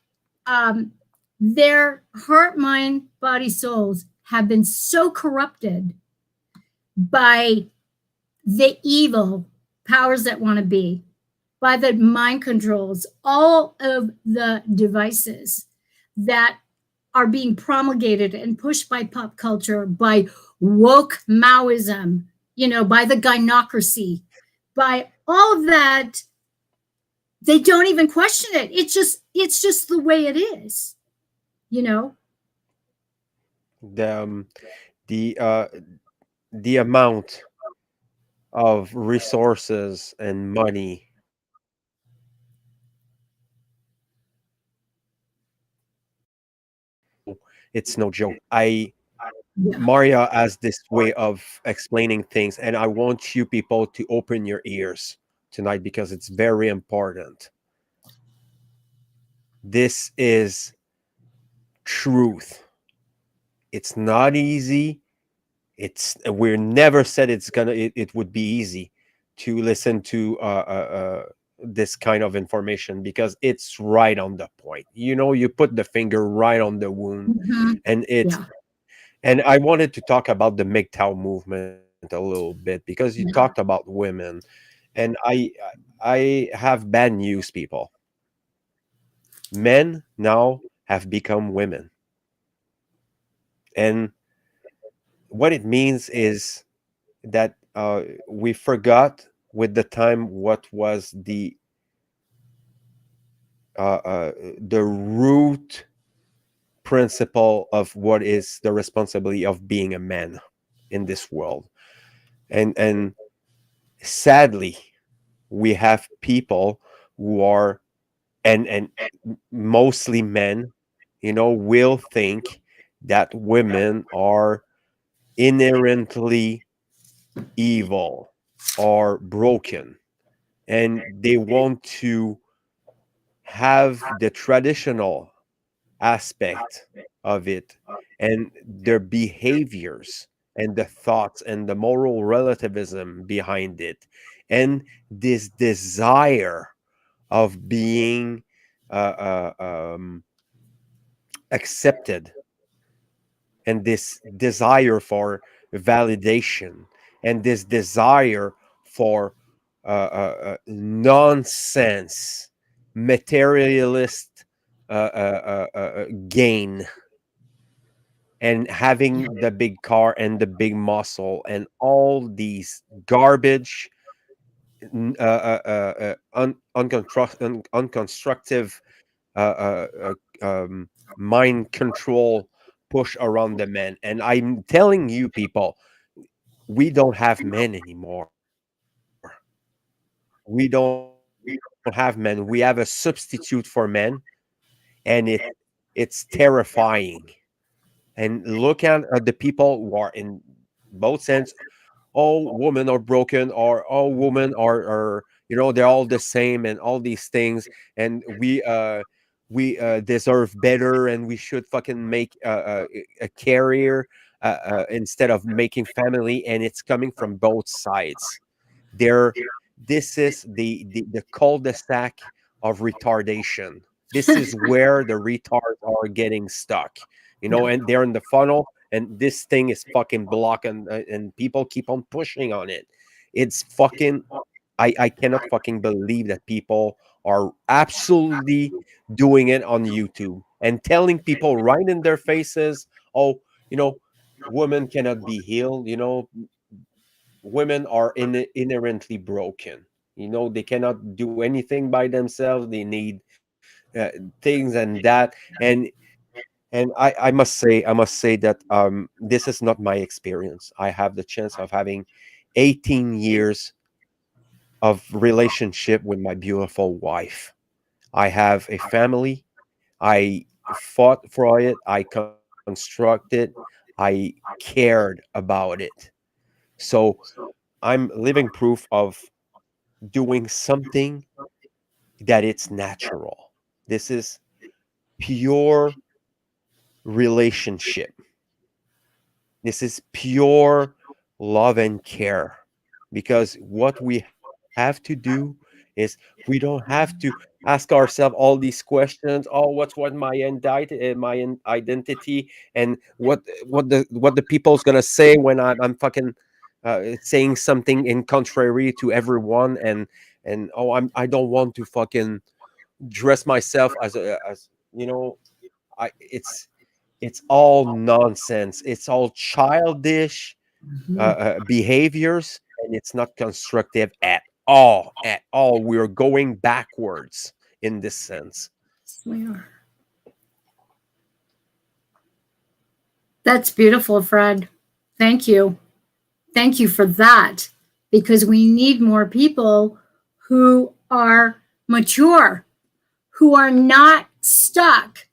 their heart, mind, body, souls have been so corrupted by the evil powers that want to be, by the mind controls, all of the devices that are being promulgated and pushed by pop culture, by woke Maoism, by the gynocracy, by all of that. They don't even question it. It's just the way it is, The amount of resources and money it's no joke. Marja has this way of explaining things, and I want you people to open your ears tonight because it's very important. This is truth. It's not easy. We're never said it would be easy to listen to this kind of information because it's right on the point. You put the finger right on the wound, and and I wanted to talk about the MGTOW movement a little bit because you talked about women, and I have bad news, people. Men now have become women. And what it means is that we forgot with the time what was the root principle of what is the responsibility of being a man in this world. And sadly, we have people who are, and mostly men, will think that women are inherently evil or broken, and they want to have the traditional aspect of it and their behaviors and the thoughts and the moral relativism behind it, and this desire of being uh, accepted, and this desire for validation, and this desire for nonsense materialist gain, and having the big car and the big muscle and all these garbage, unconstructive mind control push around the men. And I'm telling you, people, we don't have men anymore. We don't have men. We have a substitute for men, and it's terrifying. And look at the people who are in both sense. All women are broken, or all women are they're all the same, and all these things. And we deserve better, and we should fucking make a career instead of making family. And it's coming from both sides. There, this is the cul-de-sac of retardation. This is where the retards are getting stuck, Yeah. and they're in the funnel, and this thing is fucking blocking, and people keep on pushing on it. It's fucking, I cannot fucking believe that people are absolutely doing it on YouTube and telling people right in their faces, oh, women cannot be healed, women are inherently broken. They cannot do anything by themselves. They need things and that. And I must say that this is not my experience. I have the chance of having 18 years of relationship with my beautiful wife. I have a family. I fought for it. I constructed. I cared about it. So I'm living proof of doing something that it's natural. This is pure relationship. This is pure love and care. Because what we have to do is, we don't have to ask ourselves all these questions. Oh, what my identity, and what the people's gonna say when I'm fucking saying something in contrary to everyone. And oh, I don't want to fucking dress myself as it's all nonsense. It's all childish Mhm. behaviors, and it's not constructive at all. At all, we're going backwards in this sense. Yes, we are. That's beautiful, Fred. Thank you. Thank you for that, because we need more people who are mature, who are not stuck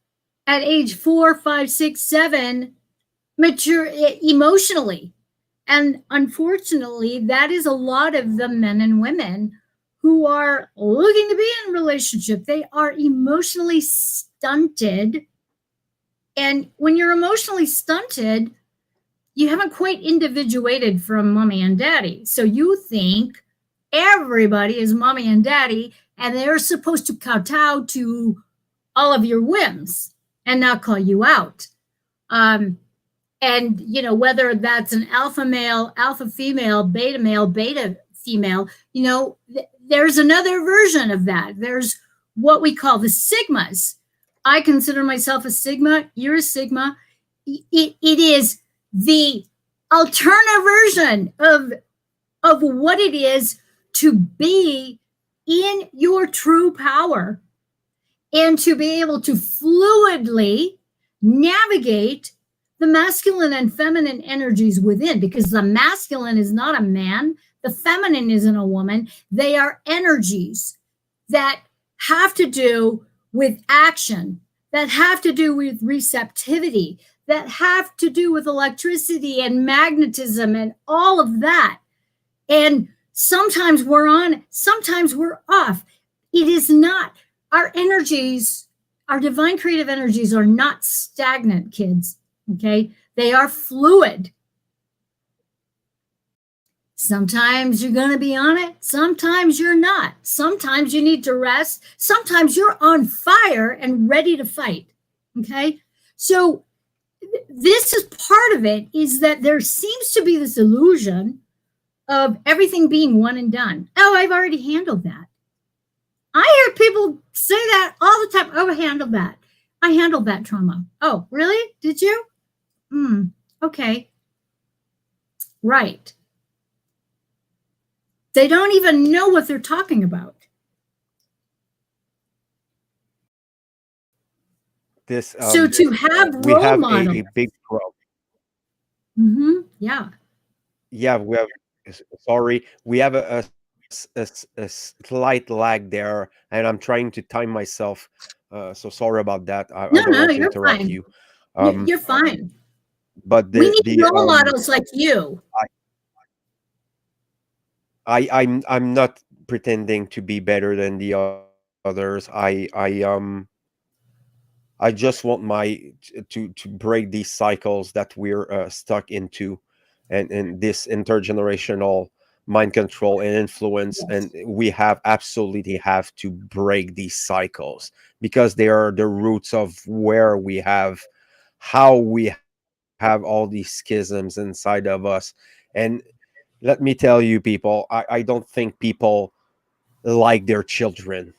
at age 4, 5, 6, 7, mature emotionally. And unfortunately, that is a lot of the men and women who are looking to be in a relationship. They are emotionally stunted. And when you're emotionally stunted, you haven't quite individuated from mommy and daddy. So you think everybody is mommy and daddy, and they're supposed to kowtow to all of your whims and not call you out. And whether that's an alpha male, alpha female, beta female, there's another version of that. There's what we call the sigmas. I consider myself a Sigma. You're a Sigma. It is the alternative version of what it is to be in your true power and to be able to fluidly navigate the masculine and feminine energies within, because the masculine is not a man, the feminine isn't a woman. They are energies that have to do with action, that have to do with receptivity, that have to do with electricity and magnetism and all of that. And sometimes we're on, sometimes we're off. It is not, our energies, our divine creative energies are not stagnant, kids. Okay, they are fluid. Sometimes you're going to be on it. Sometimes you're not. Sometimes you need to rest. Sometimes you're on fire and ready to fight. Okay, so this is part of it, is that there seems to be this illusion of everything being one and done. Oh, I've already handled that. I hear people say that all the time. Oh, I handled that. I handled that trauma. Oh, really? Did you? Okay. Right. They don't even know what they're talking about. This So to have we role have models. a big problem. Yeah. Yeah, we have. Sorry, we have a slight lag there, and I'm trying to time myself. So sorry about that. I No, don't want to you're interrupt fine. you. You're fine. But We need role models like you. I'm not pretending to be better than the others. I just want to break these cycles that we're stuck into, and this intergenerational mind control and influence, Yes. and we have absolutely have to break these cycles, because they are the roots of where we have, how we have all these schisms inside of us. And let me tell you, people, I don't think people like their children.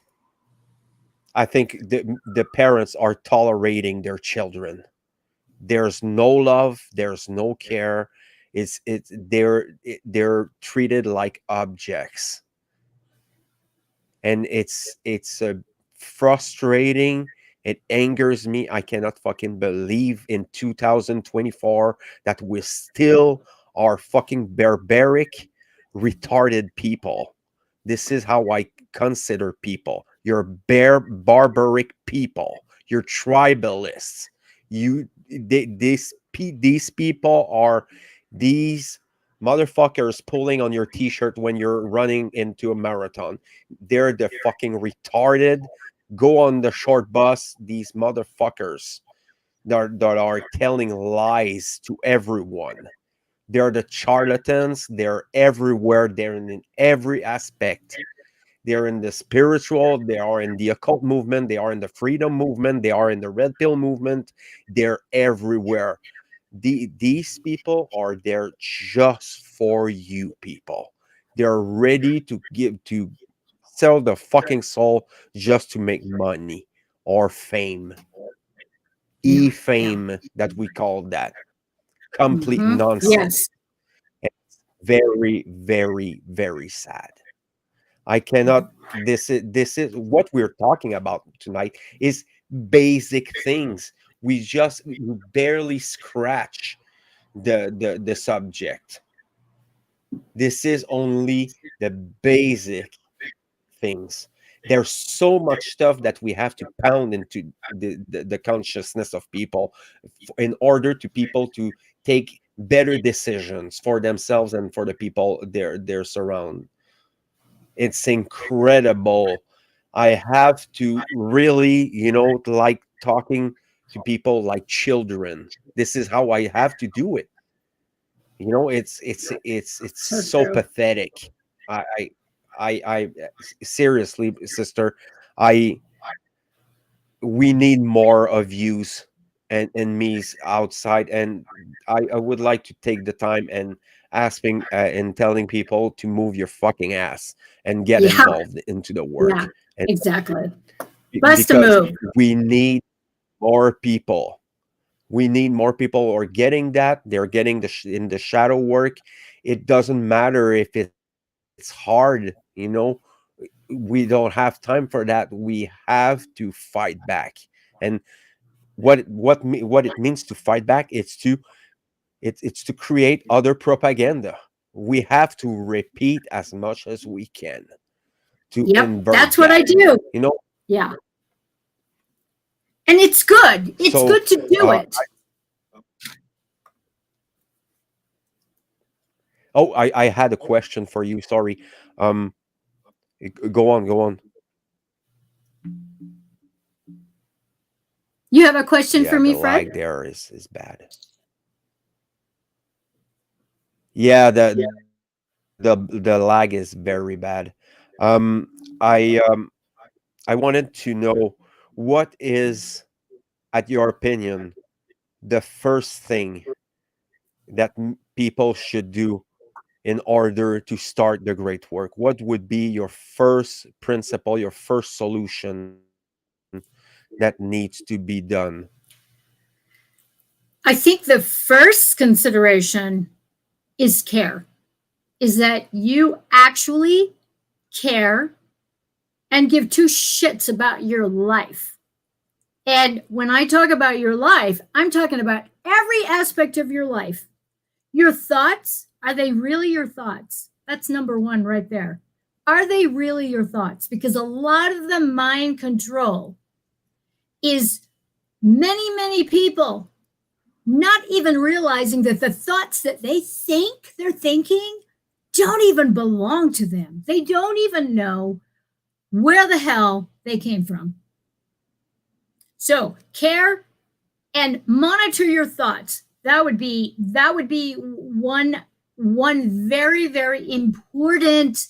I think the parents are tolerating their children. There's no love, there's no care. They're treated like objects, and it's frustrating. It angers me. I cannot fucking believe in 2024 that we still are fucking barbaric, retarded people. This is how I consider people. You're barbaric people. You're tribalists. These people are these motherfuckers pulling on your t-shirt when you're running into a marathon. They're the fucking retarded. Go on the short bus. These motherfuckers that are telling lies to everyone. They're the charlatans. They're everywhere. They're in every aspect. They're in the spiritual. They are in the occult movement. They are in the freedom movement. They are in the red pill movement. They're everywhere. These people are there just for you people. They're ready to sell the fucking soul just to make money or fame. Yeah. E-fame that we call that. Complete Yes. nonsense. It's very, very, very sad. I cannot. This is what we're talking about tonight. Is basic things. We barely scratch the subject. This is only the basic things. There's so much stuff that we have to pound into the consciousness of people in order to people to take better decisions for themselves and for the people they're surround. It's incredible. I have to really, like talking to people like children. This is how I have to do it. It's So so true. pathetic. I I seriously, sister, I we need more of yous and me's outside, and I would like to take the time and asking and telling people to move your fucking ass and get Yeah. involved into the Yeah. work, and Exactly. Bust a because move. we need more people. We need more people who are getting that. They're getting in the shadow work. It doesn't matter if it's hard, we don't have time for that. We have to fight back. And what it means to fight back, it's to create other propaganda. We have to repeat as much as we can to Yep, invert that's what I that. do. You know, Yeah. And it's good. It's so good to do it. I had a question for you. Sorry. Go on. You have a question Yeah, for the me, Fred? lag there is bad. Yeah, the lag is very bad. Um, I wanted to know what is, at your opinion, the first thing that people should do in order to start the great work. What would be your first principle, your first solution that needs to be done? I think the first consideration is care, is that you actually care and give two shits about your life. And when I talk about your life, I'm talking about every aspect of your life. Your thoughts, are they really your thoughts? That's number one right there. Are they really your thoughts? Because a lot of the mind control is many people not even realizing that the thoughts that they think they're thinking don't even belong to them. They don't even know where the hell they came from. So care and monitor your thoughts. That would be one very important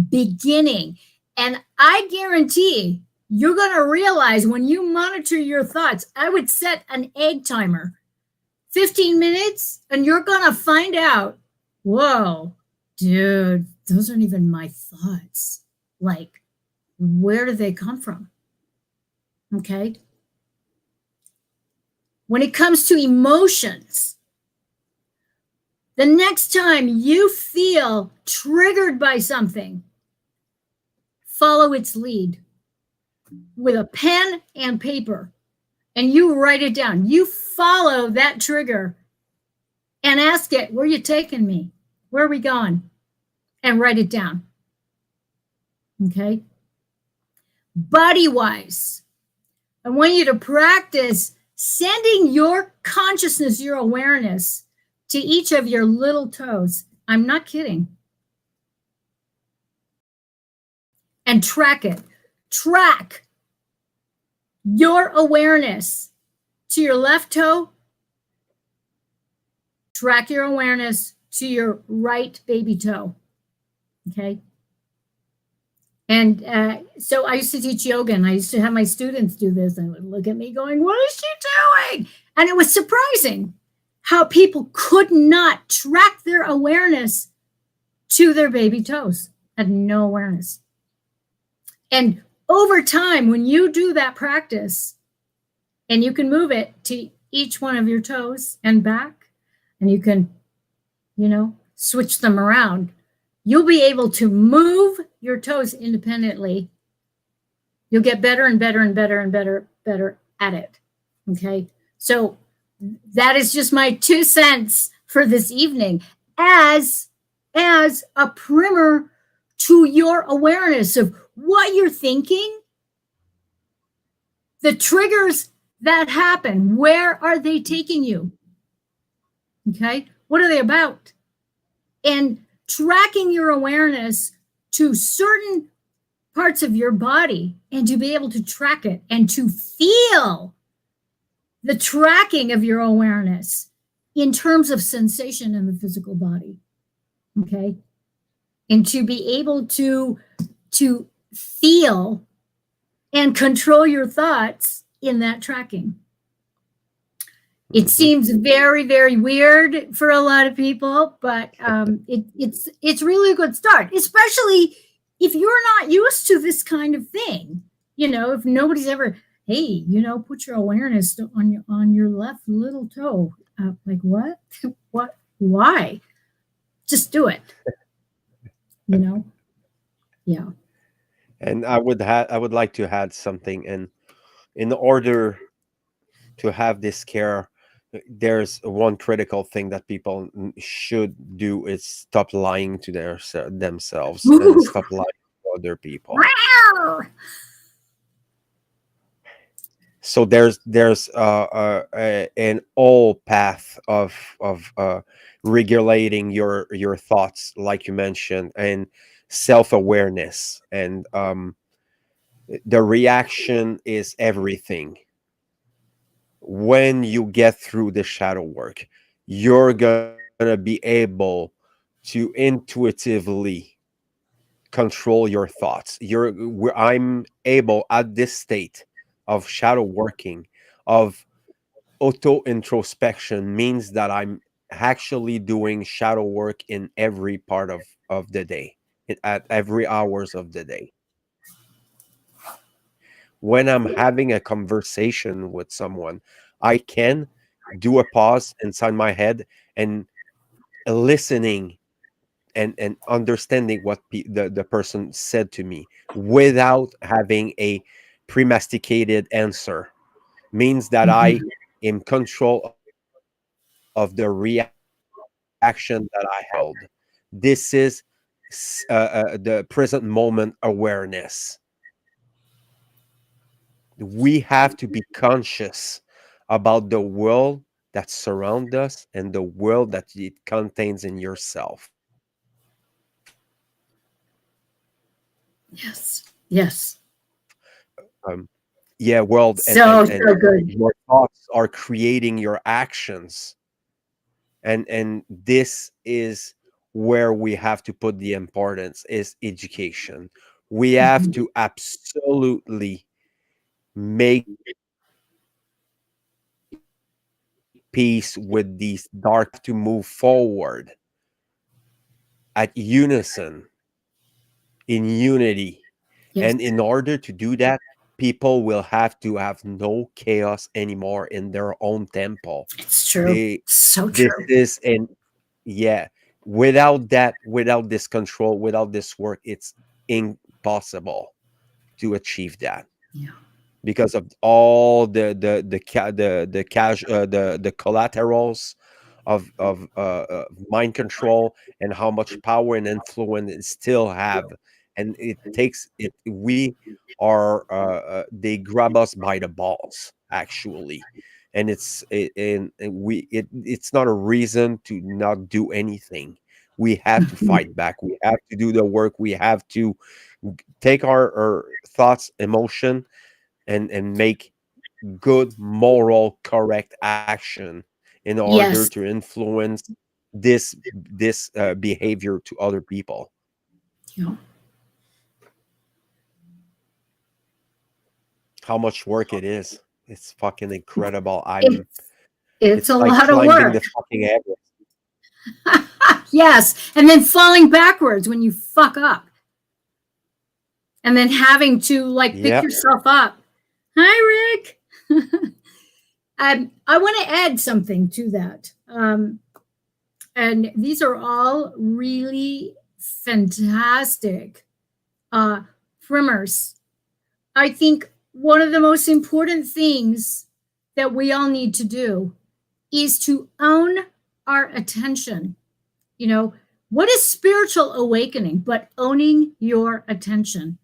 beginning. And I guarantee you're going to realize when you monitor your thoughts. I would set an egg timer, 15 minutes, and you're going to find out, whoa, dude, those aren't even my thoughts. Like, where do they come from? Okay. When it comes to emotions, the next time you feel triggered by something, follow its lead with a pen and paper, and you write it down. You follow that trigger and ask it, where are you taking me? Where are we going? And write it down. Okay? Body-wise, I want you to practice sending your consciousness, your awareness to each of your little toes. I'm not kidding. And track it. Track your awareness to your left toe. Track your awareness to your right baby toe. Okay? And so I used to teach yoga, and I used to have my students do this, and would look at me going, what is she doing? And it was surprising how people could not track their awareness to their baby toes, had no awareness. And over time, when you do that practice, and you can move it to each one of your toes and back, and you can, switch them around, you'll be able to move your toes independently. You'll get better and better and better and better at it. Okay. So that is just my 2 cents for this evening as a primer to your awareness of what you're thinking, the triggers that happen. Where are they taking you? Okay. What are they about? And tracking your awareness to certain parts of your body, and to be able to track it and to feel the tracking of your awareness in terms of sensation in the physical body. Okay. And to be able to feel and control your thoughts in that tracking. It seems very weird for a lot of people, but it's really a good start, especially if you're not used to this kind of thing. If nobody's ever hey, put your awareness on your left little toe. Like what? What? Why? Just do it. You know? Yeah. And I would like to add something. And in order to have this care, there's one critical thing that people should do is stop lying to themselves and Ooh. stop lying to other people. Wow. So there's an all path of regulating your thoughts, like you mentioned, and self-awareness. And the reaction is everything. When you get through the shadow work, you're gonna be able to intuitively control your thoughts. I'm able at this state of shadow working, of auto introspection, means that I'm actually doing shadow work in every part of the day, at every hours of the day. When I'm having a conversation with someone, I can do a pause inside my head and listening and understanding what the person said to me without having a premasticated answer, means that I Mhm. am control of the reaction that I held. This is the present moment awareness. We have to be conscious about the world that surrounds us and the world that it contains in yourself. Yes. Yes. Yeah, world, and So good. your thoughts are creating your actions, and this is where we have to put the importance, is education. We have Mhm. to absolutely make peace with these dark thoughts. We have to move forward at unison, in unity. Yes. And in order to do that, people will have to have no chaos anymore in their own temple. It's true. They So This true. is an yeah. Without that, without this control, without this work, it's impossible to achieve that, Yeah. because of all the collaterals of mind control, and how much power and influence it still have. And it takes it we are they grab us by the balls, actually. And it's not a reason to not do anything. We have to Mhm. fight back, we have to do the work, we have to take our thoughts, emotion, and make good, moral, correct action in order Yes. to influence this behavior to other people. Yeah. How much work it is! It's fucking incredible. It's it's a It's like lot of climbing work. the fucking Everest. Yes. And then falling backwards when you fuck up. And then having to like pick Yeah. yourself up. Hi, Rick. I want to add something to that. And these are all really fantastic uh, primers. I think one of the most important things that we all need to do is to own our attention. You know, what is spiritual awakening but owning your attention?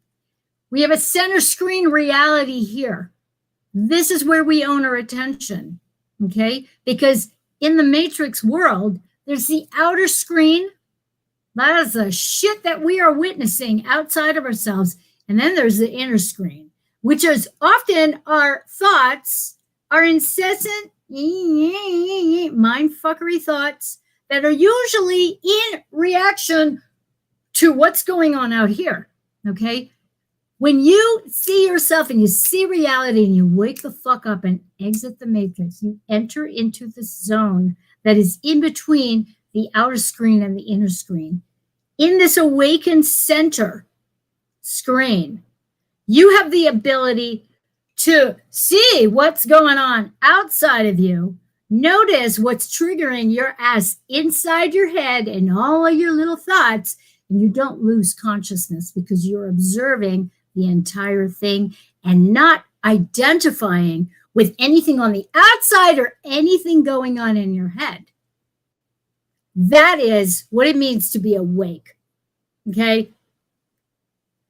We have a center screen reality here. This is where we own our attention, okay? Because in the matrix world, there's the outer screen. That is the shit that we are witnessing outside of ourselves. And then there's the inner screen, which is often our thoughts, our incessant mind fuckery thoughts that are usually in reaction to what's going on out here, okay? When you see yourself and you see reality and you wake the fuck up and exit the matrix, you enter into the zone that is in between the outer screen and the inner screen. In this awakened center screen, you have the ability to see what's going on outside of you. Notice what's triggering your ass inside your head and all of your little thoughts, and you don't lose consciousness because you're observing the entire thing and not identifying with anything on the outside or anything going on in your head. That is what it means to be awake. Okay?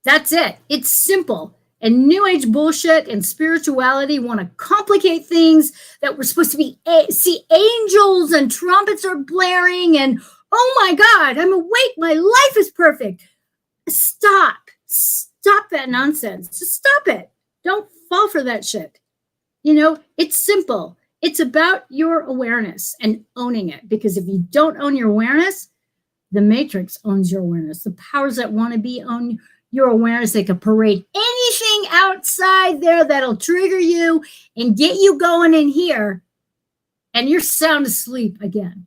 That's it. It's simple. And New Age bullshit and spirituality want to complicate things that we're supposed to be, see angels and trumpets are blaring and, oh my God, I'm awake. My life is perfect. Stop. Stop that nonsense. Just stop it. Don't fall for that shit. You know, it's simple. It's about your awareness and owning it. Because if you don't own your awareness, the Matrix owns your awareness. The powers that want to be own your awareness. They can parade anything outside there that'll trigger you and get you going in here, and you're sound asleep again.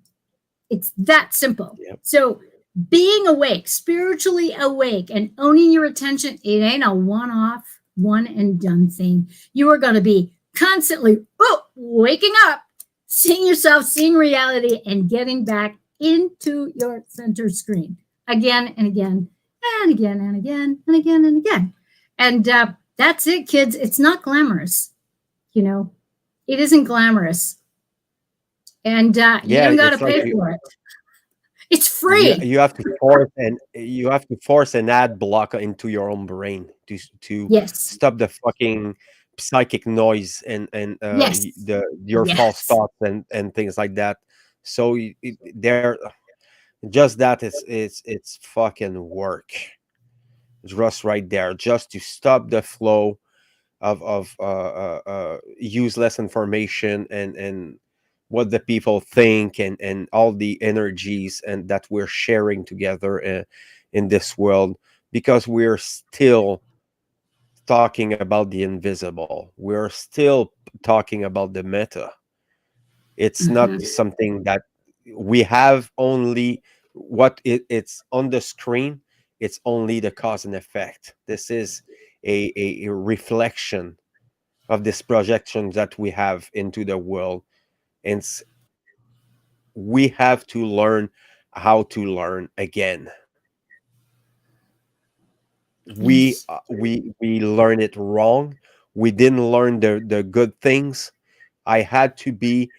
It's that simple. Yep. So being awake, spiritually awake, and owning your attention, it ain't a one-off, one and done thing. You are going to be constantly waking up, seeing yourself, seeing reality, and getting back into your center screen again and again and again and again and again and again. And that's it, kids. It's not glamorous. You know, it isn't glamorous. And you don't got to pay for it. It's free. You have to force an ad block into your own brain to Yes. stop the fucking psychic noise and Yes. your false thoughts and things like that. So there, just that it's fucking work. Just right there, just to stop the flow of useless information and what the people think and all the energies and that we're sharing together in this world, because we're still talking about the invisible. We're still talking about the meta. It's not something that we have only what it's on the screen. It's only the cause and effect. This is a reflection of this projection that we have into the world. And we have to learn how to learn again. We learn it wrong. We didn't learn the good things. I had to be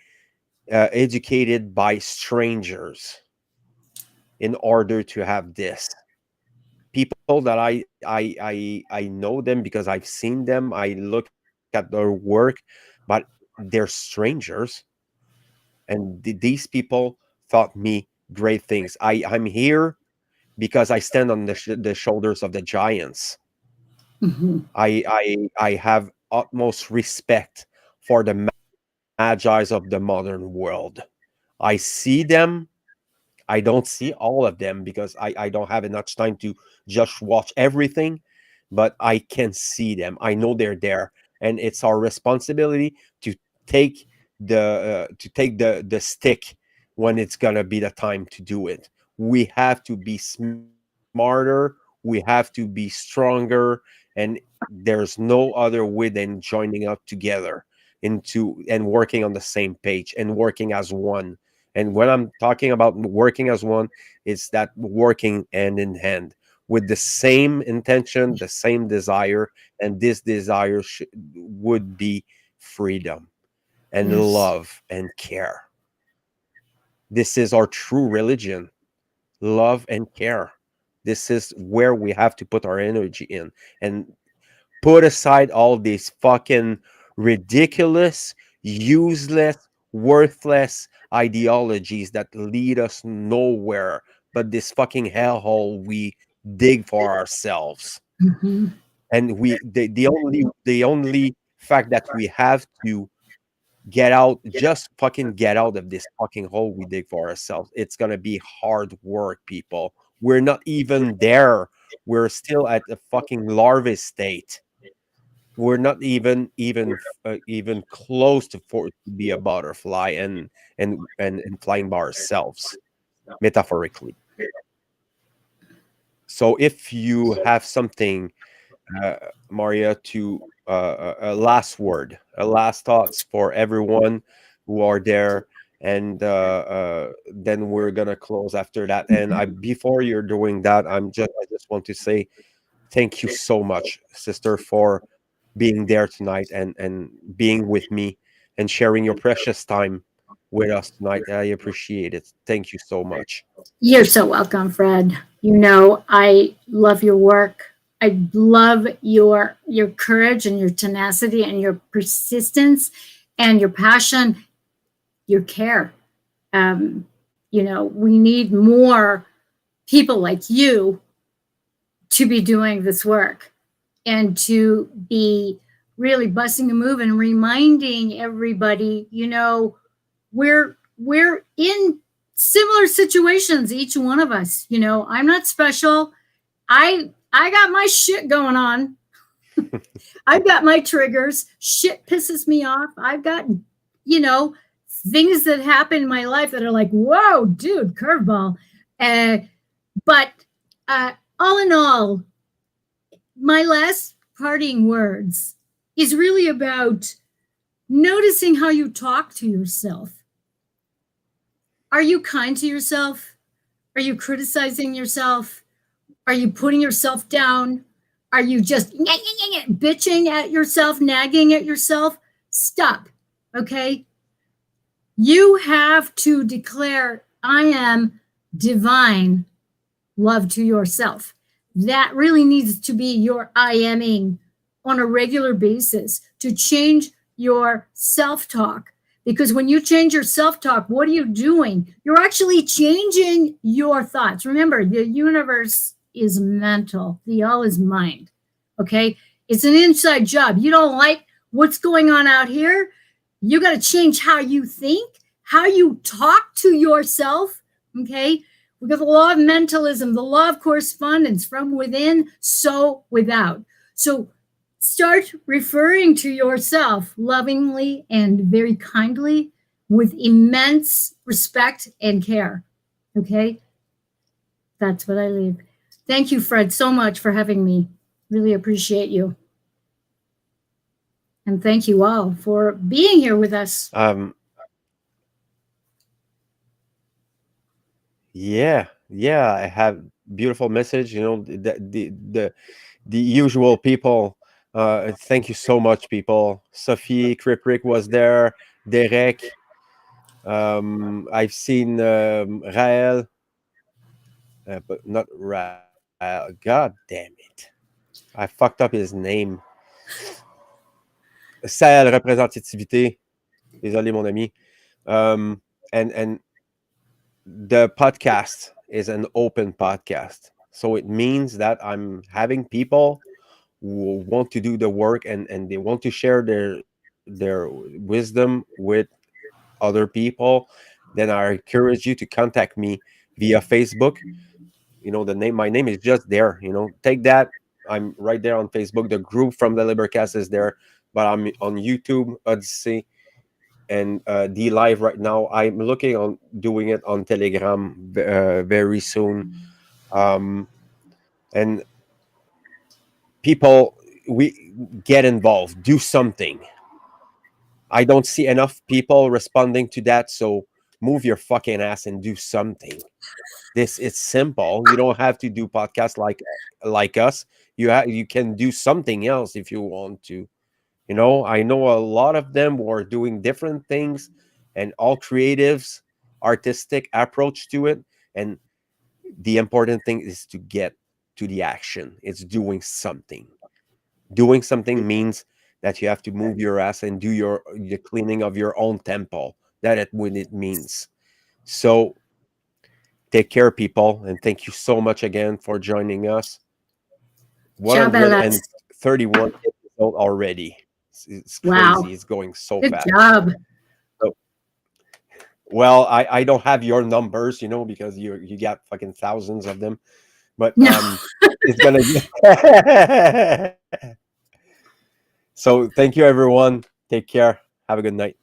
educated by strangers in order to have this. People that I know them because I've seen them. I look at their work, but they're strangers, and these people taught me great things. I'm here because I stand on the shoulders of the giants. I have utmost respect for the magi's of the modern world. I see them. I don't see all of them because I don't have enough time to just watch everything, but I can see them. I know they're there, and it's our responsibility to take the stick when it's gonna be the time to do it. We have to be smarter. We have to be stronger, and there's no other way than joining up together and working on the same page and working as one. And when I'm talking about working as one, it's that working hand in hand with the same intention, the same desire, and this desire would be freedom and love and care. This is our true religion, love and care. This is where we have to put our energy in and put aside all these fucking ridiculous, useless, worthless ideologies that lead us nowhere but this fucking hellhole we dig for ourselves. And the only fact that we have to get out, just fucking get out of this fucking hole we dig for ourselves. It's gonna be hard work, people. We're not even there. We're still at the fucking larvae state. We're not even close to be a butterfly and flying by ourselves, metaphorically. So if you have something Marja, to a last word, a last thoughts for everyone who are there, and then we're gonna close after that. And before you're doing that, I just want to say thank you so much, sister, for being there tonight and being with me and sharing your precious time with us tonight. I appreciate it. Thank you so much. You're so welcome, Fred. You know, I love your work. I love your courage and your tenacity and your persistence and your passion, your care. You know, we need more people like you to be doing this work and to be really busting a move and reminding everybody, you know, we're in similar situations, each one of us. You know, I'm not special. I got my shit going on. I've got my triggers. Shit pisses me off. I've got, you know, things that happen in my life that are like, whoa, dude, curveball. But all in all, my last parting words is really about noticing how you talk to yourself. Are you kind to yourself? Are you criticizing yourself? Are you putting yourself down? Are you just bitching at yourself, nagging at yourself? Stop, okay? You have to declare, I am divine love to yourself. That really needs to be your I aming on a regular basis to change your self-talk. Because when you change your self-talk, what are you doing? You're actually changing your thoughts. Remember, the universe is mental. The all is mind, okay? It's an inside job. You don't like what's going on out here? You got to change how you think, how you talk to yourself, okay? We got the law of mentalism, the law of correspondence, from within, so without. So start referring to yourself lovingly and very kindly with immense respect and care, okay? That's what I leave. Thank you, Fred, so much for having me. Really appreciate you. And thank you all for being here with us. Yeah, yeah, I have beautiful message. You know, the usual people. Thank you so much, people. Sophie Kriprick was there. Derek. I've seen Rael, but not Rael. God damn it! I fucked up his name. Sahel représentativité. Désolé, mon ami. And the podcast is an open podcast, so it means that I'm having people who want to do the work and they want to share their wisdom with other people. Then I encourage you to contact me via Facebook. You know, the name, my name is just there. You know, take that. I'm right there on Facebook. The group from the LIBERcast is there, but I'm on YouTube, Odysee, and the live right now. I'm looking on doing it on Telegram very soon. And people, we get involved, do something. I don't see enough people responding to that, so move your fucking ass and do something. This is simple. You don't have to do podcasts like us. You can do something else if you want to. You know, I know a lot of them who are doing different things and all creatives, artistic approach to it. And the important thing is to get to the action. It's doing something. Doing something means that you have to move your ass and do the cleaning of your own temple. What it means. So take care, people, and thank you so much again for joining us. 131 episode already. It's crazy. Wow. It's going so Good fast. job. So, well, I don't have your numbers, you know, because you got fucking thousands of them. But No. it's gonna be so thank you everyone. Take care. Have a good night.